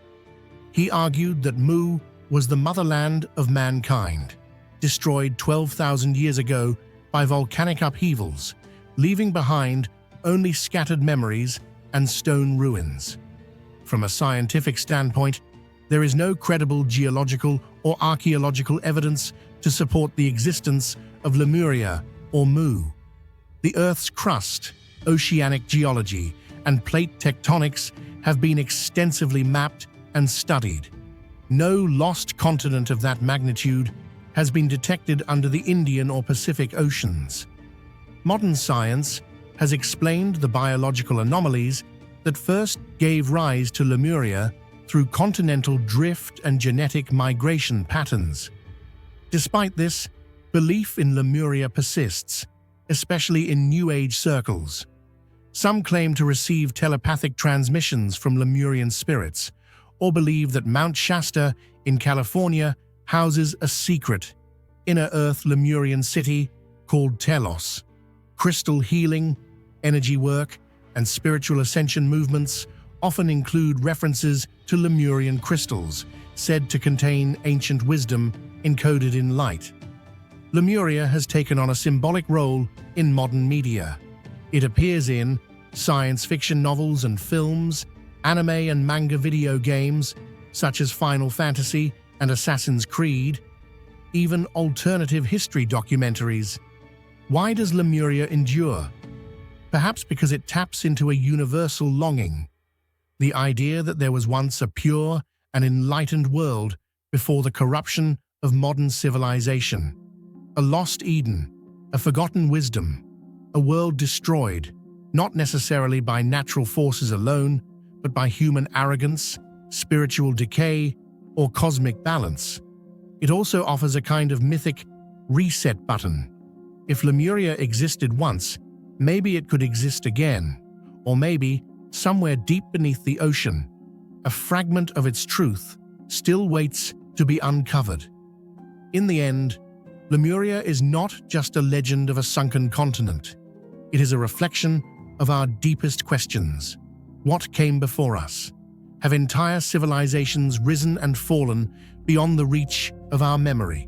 He argued that Mu was the motherland of mankind, destroyed 12,000 years ago by volcanic upheavals, leaving behind only scattered memories and stone ruins. From a scientific standpoint, there is no credible geological or archaeological evidence to support the existence of Lemuria or Mu. The Earth's crust, oceanic geology, and plate tectonics have been extensively mapped and studied. No lost continent of that magnitude has been detected under the Indian or Pacific Oceans. Modern science has explained the biological anomalies that first gave rise to Lemuria through continental drift and genetic migration patterns. Despite this, belief in Lemuria persists, especially in New Age circles. Some claim to receive telepathic transmissions from Lemurian spirits, or believe that Mount Shasta in California houses a secret, inner-earth Lemurian city called Telos. Crystal healing, energy work, and spiritual ascension movements often include references to Lemurian crystals, said to contain ancient wisdom encoded in light. Lemuria has taken on a symbolic role in modern media. It appears in science fiction novels and films, anime and manga video games, such as Final Fantasy and Assassin's Creed, even alternative history documentaries. Why does Lemuria endure? Perhaps because it taps into a universal longing, the idea that there was once a pure and enlightened world before the corruption of modern civilization. A lost Eden, a forgotten wisdom, a world destroyed, not necessarily by natural forces alone, but by human arrogance, spiritual decay, or cosmic balance. It also offers a kind of mythic reset button. If Lemuria existed once, maybe it could exist again, or maybe, somewhere deep beneath the ocean, a fragment of its truth still waits to be uncovered. In the end, Lemuria is not just a legend of a sunken continent. It is a reflection of our deepest questions. What came before us? Have entire civilizations risen and fallen beyond the reach of our memory?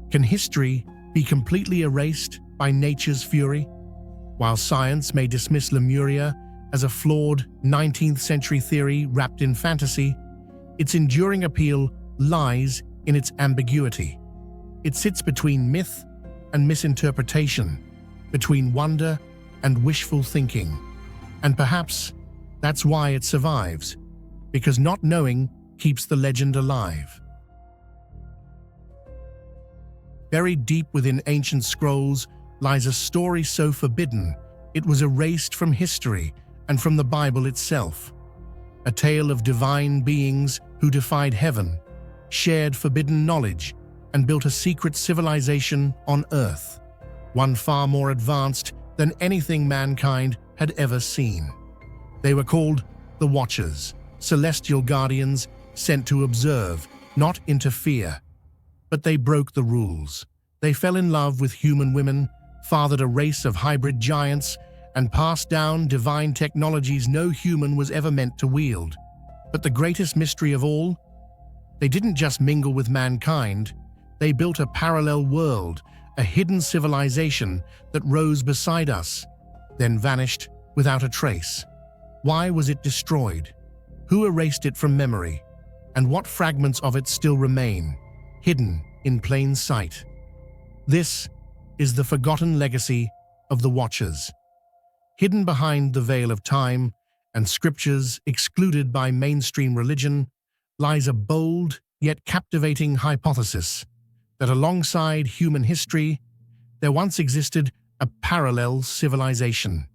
Can history be completely erased by nature's fury? While science may dismiss Lemuria as a flawed 19th century theory wrapped in fantasy, its enduring appeal lies in its ambiguity. It sits between myth and misinterpretation, between wonder and wishful thinking. And perhaps that's why it survives, because not knowing keeps the legend alive. Buried deep within ancient scrolls lies a story so forbidden it was erased from history and from the Bible itself. A tale of divine beings who defied heaven, shared forbidden knowledge, and built a secret civilization on Earth, one far more advanced than anything mankind had ever seen. They were called the Watchers, celestial guardians sent to observe, not interfere. But they broke the rules. They fell in love with human women, fathered a race of hybrid giants, and passed down divine technologies no human was ever meant to wield. But the greatest mystery of all? They didn't just mingle with mankind, they built a parallel world, a hidden civilization that rose beside us, then vanished without a trace. Why was it destroyed? Who erased it from memory? And what fragments of it still remain, hidden in plain sight? This is the forgotten legacy of the Watchers. Hidden behind the veil of time and scriptures excluded by mainstream religion lies a bold yet captivating hypothesis that alongside human history, there once existed a parallel civilization,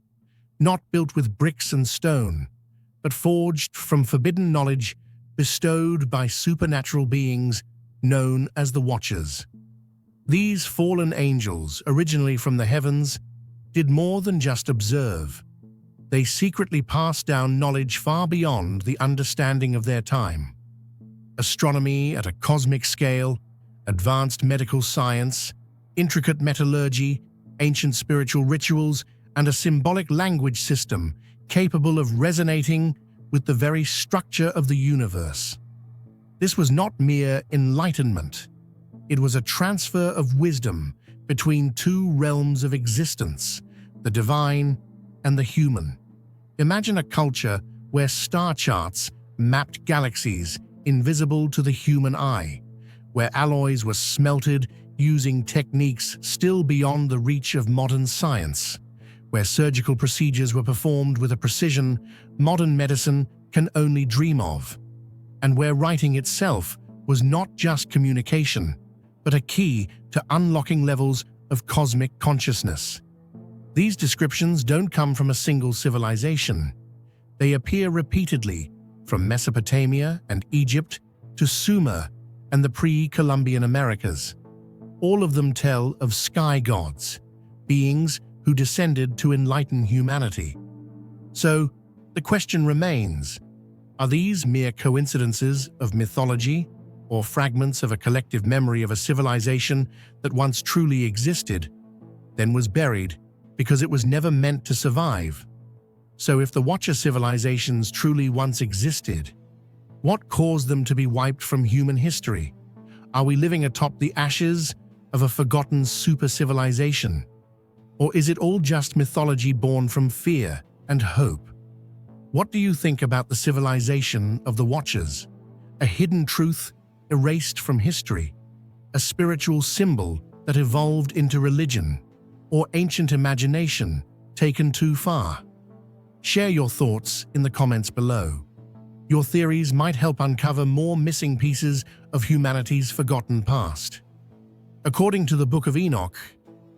not built with bricks and stone, but forged from forbidden knowledge bestowed by supernatural beings known as the Watchers. These fallen angels, originally from the heavens, did more than just observe. They secretly passed down knowledge far beyond the understanding of their time. Astronomy at a cosmic scale, advanced medical science, intricate metallurgy, ancient spiritual rituals, and a symbolic language system capable of resonating with the very structure of the universe. This was not mere enlightenment. It was a transfer of wisdom between two realms of existence, the divine and the human. Imagine a culture where star charts mapped galaxies invisible to the human eye, where alloys were smelted using techniques still beyond the reach of modern science, where surgical procedures were performed with a precision modern medicine can only dream of, and where writing itself was not just communication, but a key to unlocking levels of cosmic consciousness. These descriptions don't come from a single civilization. They appear repeatedly from Mesopotamia and Egypt to Sumer and the pre-Columbian Americas. All of them tell of sky gods, beings who descended to enlighten humanity. So, the question remains, are these mere coincidences of mythology or fragments of a collective memory of a civilization that once truly existed, then was buried because it was never meant to survive? So if the Watcher civilizations truly once existed, what caused them to be wiped from human history? Are we living atop the ashes of a forgotten super-civilization? Or is it all just mythology born from fear and hope? What do you think about the civilization of the Watchers? A hidden truth erased from history? A spiritual symbol that evolved into religion? Or ancient imagination taken too far? Share your thoughts in the comments below. Your theories might help uncover more missing pieces of humanity's forgotten past. According to the Book of Enoch,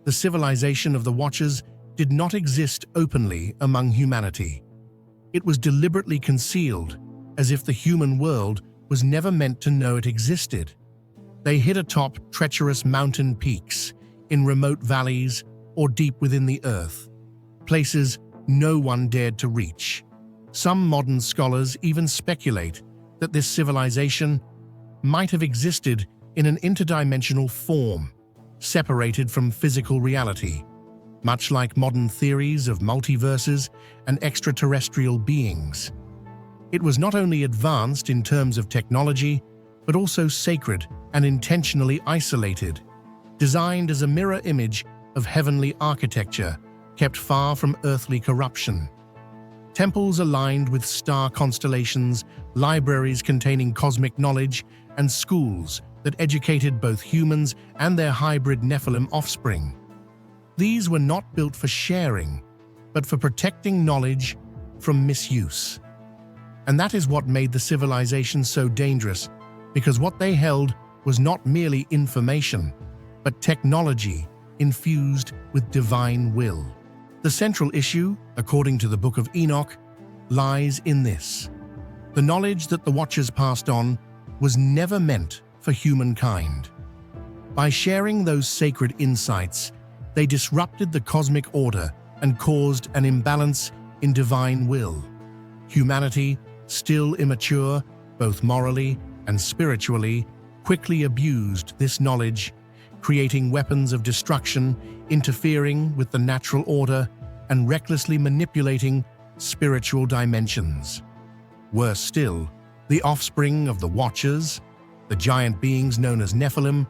the civilization of the Watchers did not exist openly among humanity. It was deliberately concealed, as if the human world was never meant to know it existed. They hid atop treacherous mountain peaks, in remote valleys, or deep within the earth, places no one dared to reach. Some modern scholars even speculate that this civilization might have existed in an interdimensional form, separated from physical reality, much like modern theories of multiverses and extraterrestrial beings. It was not only advanced in terms of technology, but also sacred and intentionally isolated, designed as a mirror image of heavenly architecture, kept far from earthly corruption. Temples aligned with star constellations, libraries containing cosmic knowledge, and schools that educated both humans and their hybrid Nephilim offspring. These were not built for sharing, but for protecting knowledge from misuse. And that is what made the civilization so dangerous, because what they held was not merely information, but technology infused with divine will. The central issue, according to the Book of Enoch, lies in this: the knowledge that the Watchers passed on was never meant for humankind. By sharing those sacred insights, they disrupted the cosmic order and caused an imbalance in divine will. Humanity, still immature, both morally and spiritually, quickly abused this knowledge, creating weapons of destruction, interfering with the natural order, and recklessly manipulating spiritual dimensions. Worse still, the offspring of the Watchers, the giant beings known as Nephilim,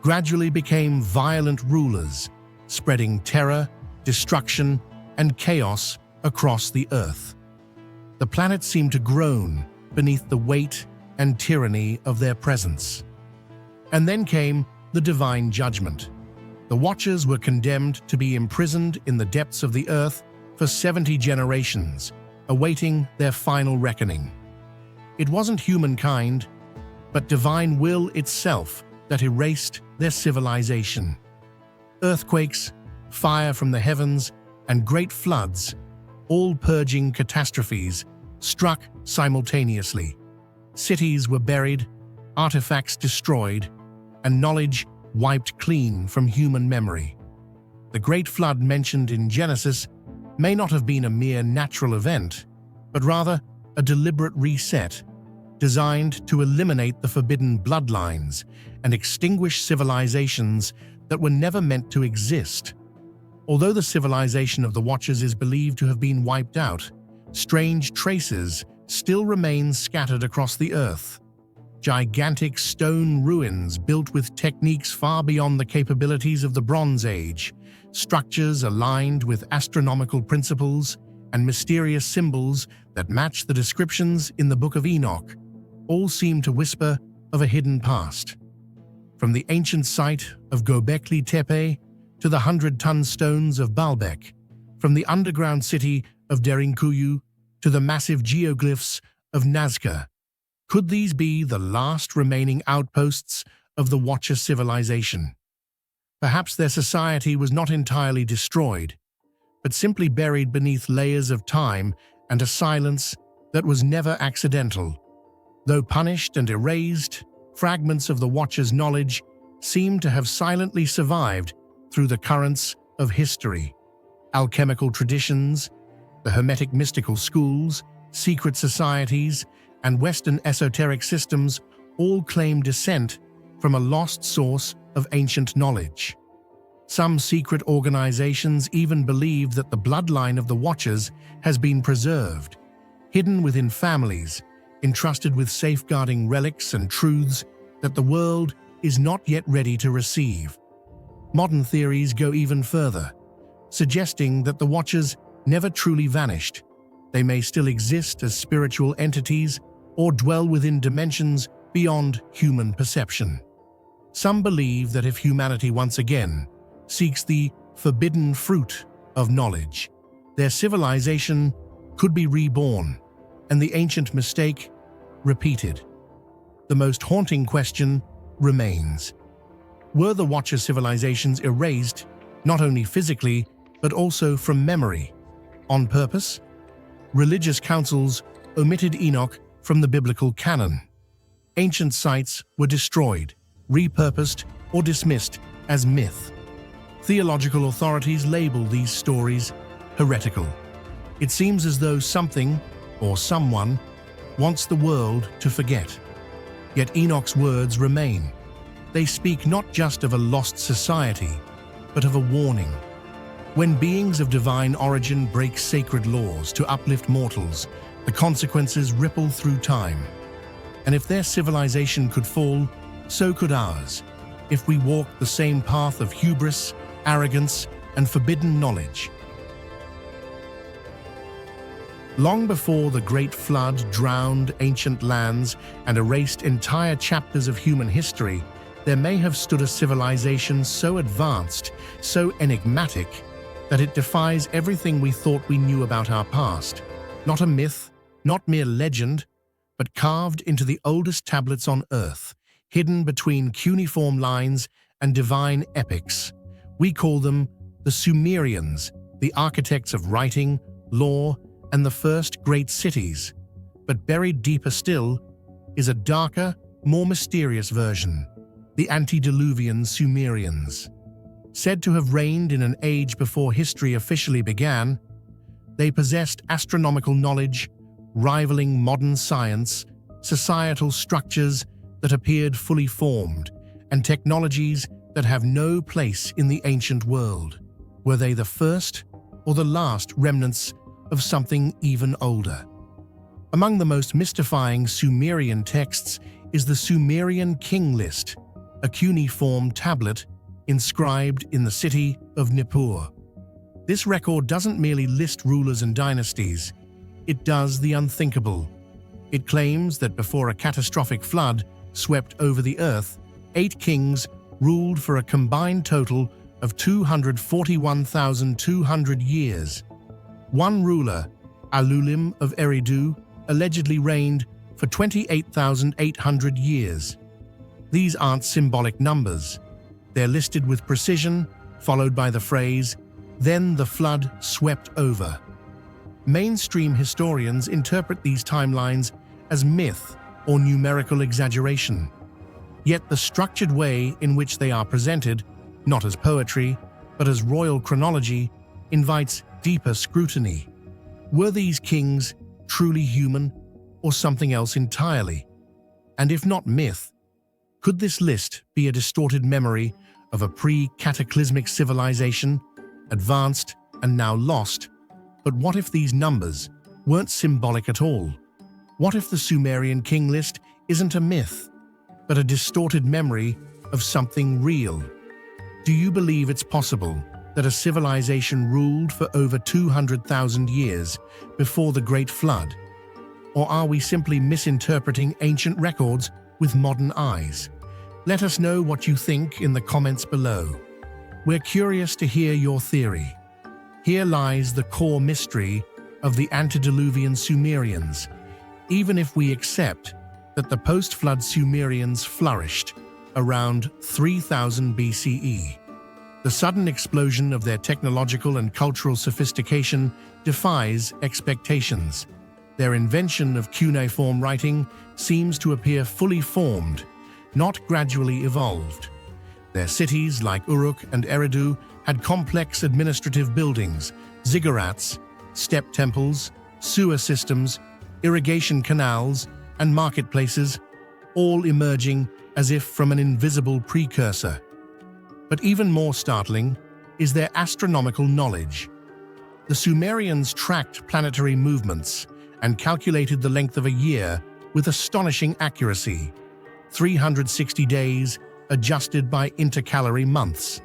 gradually became violent rulers, spreading terror, destruction, and chaos across the earth. The planet seemed to groan beneath the weight and tyranny of their presence. And then came the divine judgment. The Watchers were condemned to be imprisoned in the depths of the earth for 70 generations, awaiting their final reckoning. It wasn't humankind, but divine will itself that erased their civilization. Earthquakes, fire from the heavens, and great floods, all purging catastrophes, struck simultaneously. Cities were buried, artifacts destroyed, and knowledge wiped clean from human memory. The Great Flood mentioned in Genesis may not have been a mere natural event, but rather a deliberate reset, designed to eliminate the forbidden bloodlines and extinguish civilizations that were never meant to exist. Although the civilization of the Watchers is believed to have been wiped out, strange traces still remain scattered across the earth. Gigantic stone ruins built with techniques far beyond the capabilities of the Bronze Age, structures aligned with astronomical principles, and mysterious symbols that match the descriptions in the Book of Enoch, all seem to whisper of a hidden past. From the ancient site of Göbekli Tepe to the 100-ton stones of Baalbek, from the underground city of Derinkuyu to the massive geoglyphs of Nazca. Could these be the last remaining outposts of the Watcher civilization? Perhaps their society was not entirely destroyed, but simply buried beneath layers of time and a silence that was never accidental. Though punished and erased, fragments of the Watcher's knowledge seem to have silently survived through the currents of history. Alchemical traditions, the Hermetic mystical schools, secret societies, and Western esoteric systems all claim descent from a lost source of ancient knowledge. Some secret organizations even believe that the bloodline of the Watchers has been preserved, hidden within families, entrusted with safeguarding relics and truths that the world is not yet ready to receive. Modern theories go even further, suggesting that the Watchers never truly vanished. They may still exist as spiritual entities or dwell within dimensions beyond human perception. Some believe that if humanity once again seeks the forbidden fruit of knowledge, their civilization could be reborn and the ancient mistake repeated. The most haunting question remains: were the Watcher civilizations erased not only physically but also from memory, on purpose? Religious councils omitted Enoch from the biblical canon. Ancient sites were destroyed, repurposed, or dismissed as myth. Theological authorities label these stories heretical. It seems as though something, or someone, wants the world to forget. Yet Enoch's words remain. They speak not just of a lost society, but of a warning. When beings of divine origin break sacred laws to uplift mortals, the consequences ripple through time. And if their civilization could fall, so could ours, if we walk the same path of hubris, arrogance, and forbidden knowledge. Long before the Great Flood drowned ancient lands and erased entire chapters of human history, there may have stood a civilization so advanced, so enigmatic, that it defies everything we thought we knew about our past. Not a myth, not mere legend, but carved into the oldest tablets on Earth, hidden between cuneiform lines and divine epics. We call them the Sumerians, the architects of writing, law, and the first great cities. But buried deeper still is a darker, more mysterious version, the antediluvian Sumerians. Said to have reigned in an age before history officially began, they possessed astronomical knowledge, rivaling modern science, societal structures that appeared fully formed, and technologies that have no place in the ancient world. Were they the first or the last remnants of something even older? Among the most mystifying Sumerian texts is the Sumerian King List, a cuneiform tablet inscribed in the city of Nippur. This record doesn't merely list rulers and dynasties, it does the unthinkable. It claims that before a catastrophic flood swept over the earth, 8 kings ruled for a combined total of 241,200 years. One ruler, Alulim of Eridu, allegedly reigned for 28,800 years. These aren't symbolic numbers. They're listed with precision, followed by the phrase, "Then the flood swept over." Mainstream historians interpret these timelines as myth or numerical exaggeration. Yet the structured way in which they are presented, not as poetry, but as royal chronology, invites deeper scrutiny. Were these kings truly human, or something else entirely? And if not myth, could this list be a distorted memory of a pre-cataclysmic civilization, advanced and now lost? But what if these numbers weren't symbolic at all? What if the Sumerian king list isn't a myth, but a distorted memory of something real? Do you believe it's possible that a civilization ruled for over 200,000 years before the Great Flood? Or are we simply misinterpreting ancient records with modern eyes? Let us know what you think in the comments below. We're curious to hear your theory. Here lies the core mystery of the antediluvian Sumerians, even if we accept that the post-flood Sumerians flourished around 3000 BCE. The sudden explosion of their technological and cultural sophistication defies expectations. Their invention of cuneiform writing seems to appear fully formed, not gradually evolved. Their cities, like Uruk and Eridu, had complex administrative buildings, ziggurats, step temples, sewer systems, irrigation canals, and marketplaces, all emerging as if from an invisible precursor. But even more startling is their astronomical knowledge. The Sumerians tracked planetary movements and calculated the length of a year with astonishing accuracy, 360 days adjusted by intercalary months.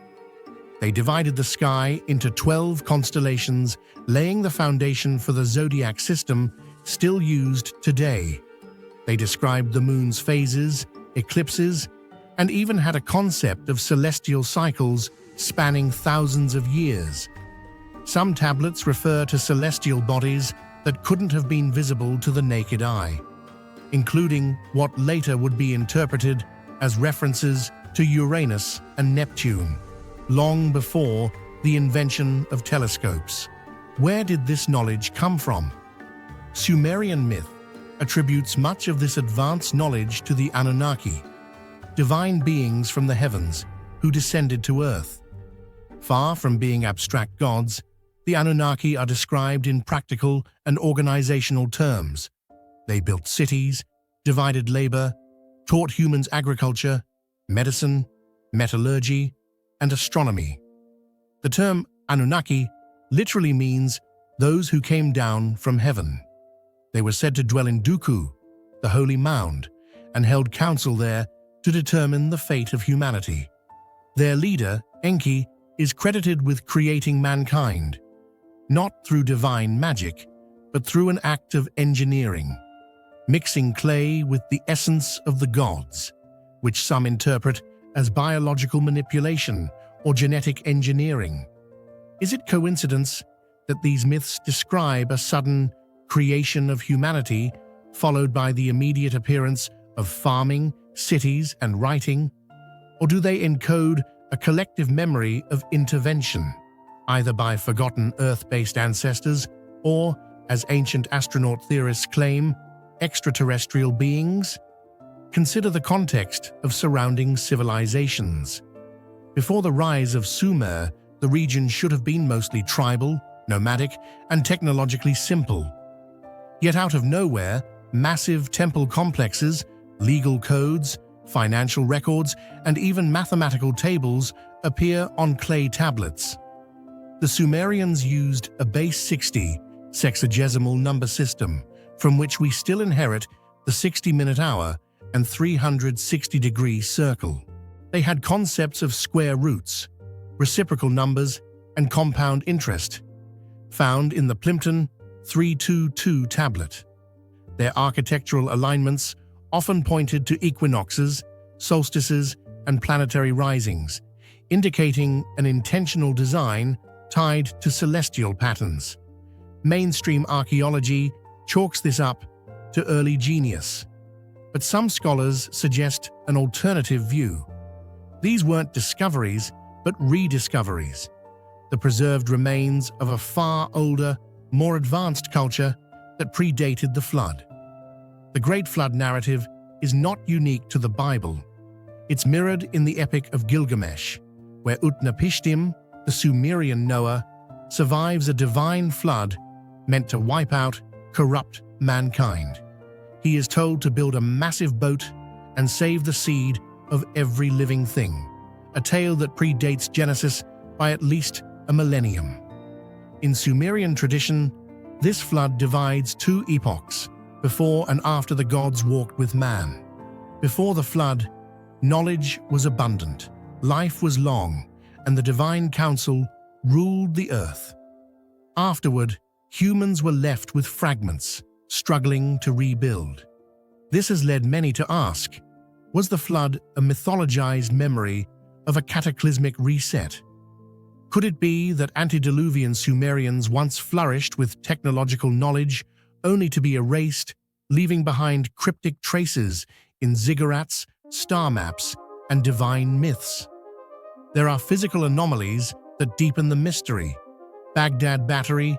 They divided the sky into 12 constellations, laying the foundation for the zodiac system still used today. They described the moon's phases, eclipses, and even had a concept of celestial cycles spanning thousands of years. Some tablets refer to celestial bodies that couldn't have been visible to the naked eye, including what later would be interpreted as references to Uranus and Neptune, long before the invention of telescopes. Where did this knowledge come from? Sumerian myth attributes much of this advanced knowledge to the Anunnaki, divine beings from the heavens who descended to Earth. Far from being abstract gods, the Anunnaki are described in practical and organizational terms. They built cities, divided labor, taught humans agriculture, medicine, metallurgy, and astronomy. The term Anunnaki literally means those who came down from heaven. They were said to dwell in Duku, the holy mound, and held council there to determine the fate of humanity. Their leader, Enki, is credited with creating mankind, not through divine magic, but through an act of engineering, mixing clay with the essence of the gods, which some interpret as biological manipulation or genetic engineering. Is it coincidence that these myths describe a sudden creation of humanity followed by the immediate appearance of farming, cities, and writing? Or do they encode a collective memory of intervention, either by forgotten Earth-based ancestors or, as ancient astronaut theorists claim, extraterrestrial beings? Consider the context of surrounding civilizations. Before the rise of Sumer, the region should have been mostly tribal, nomadic, and technologically simple. Yet out of nowhere, massive temple complexes, legal codes, financial records, and even mathematical tables appear on clay tablets. The Sumerians used a base 60 sexagesimal number system, from which we still inherit the 60-minute hour and 360-degree circle. They had concepts of square roots, reciprocal numbers, and compound interest, found in the Plimpton 322 tablet. Their architectural alignments often pointed to equinoxes, solstices, and planetary risings, indicating an intentional design tied to celestial patterns. Mainstream archaeology chalks this up to early genius, but some scholars suggest an alternative view. These weren't discoveries, but rediscoveries, the preserved remains of a far older, more advanced culture that predated the flood. The Great Flood narrative is not unique to the Bible. It's mirrored in the Epic of Gilgamesh, where Utnapishtim, the Sumerian Noah, survives a divine flood meant to wipe out, corrupt mankind. He is told to build a massive boat and save the seed of every living thing, a tale that predates Genesis by at least a millennium. In Sumerian tradition, this flood divides two epochs, before and after the gods walked with man. Before the flood, knowledge was abundant, life was long, and the divine council ruled the earth. Afterward, humans were left with fragments, struggling to rebuild. This has led many to ask, was the flood a mythologized memory of a cataclysmic reset? Could it be that antediluvian Sumerians once flourished with technological knowledge only to be erased, leaving behind cryptic traces in ziggurats, star maps, and divine myths? There are physical anomalies that deepen the mystery. Baghdad Battery,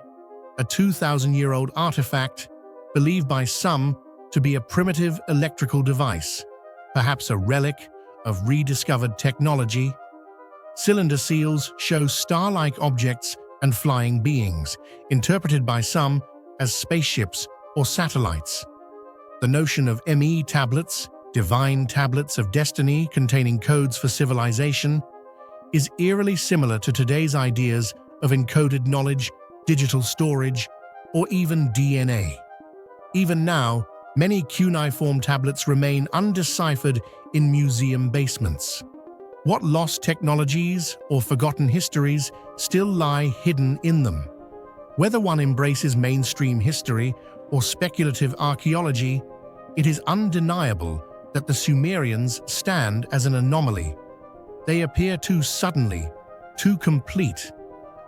a 2,000-year-old artifact believed by some to be a primitive electrical device, perhaps a relic of rediscovered technology. Cylinder seals show star-like objects and flying beings, interpreted by some as spaceships or satellites. The notion of ME tablets, divine tablets of destiny containing codes for civilization, is eerily similar to today's ideas of encoded knowledge, digital storage, or even DNA. Even now, many cuneiform tablets remain undeciphered in museum basements. What lost technologies or forgotten histories still lie hidden in them? Whether one embraces mainstream history or speculative archaeology, it is undeniable that the Sumerians stand as an anomaly. They appear too suddenly, too complete,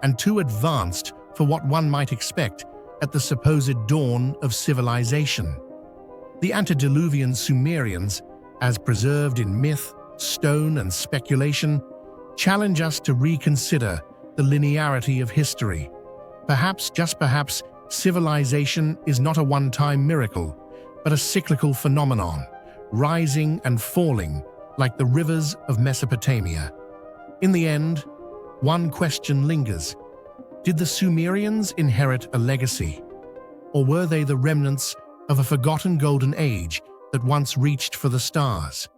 and too advanced for what one might expect at the supposed dawn of civilization. The antediluvian Sumerians, as preserved in myth, stone, and speculation, challenge us to reconsider the linearity of history. Perhaps, just perhaps, civilization is not a one-time miracle, but a cyclical phenomenon, rising and falling like the rivers of Mesopotamia. In the end, one question lingers. Did the Sumerians inherit a legacy? Or were they the remnants of a forgotten golden age that once reached for the stars?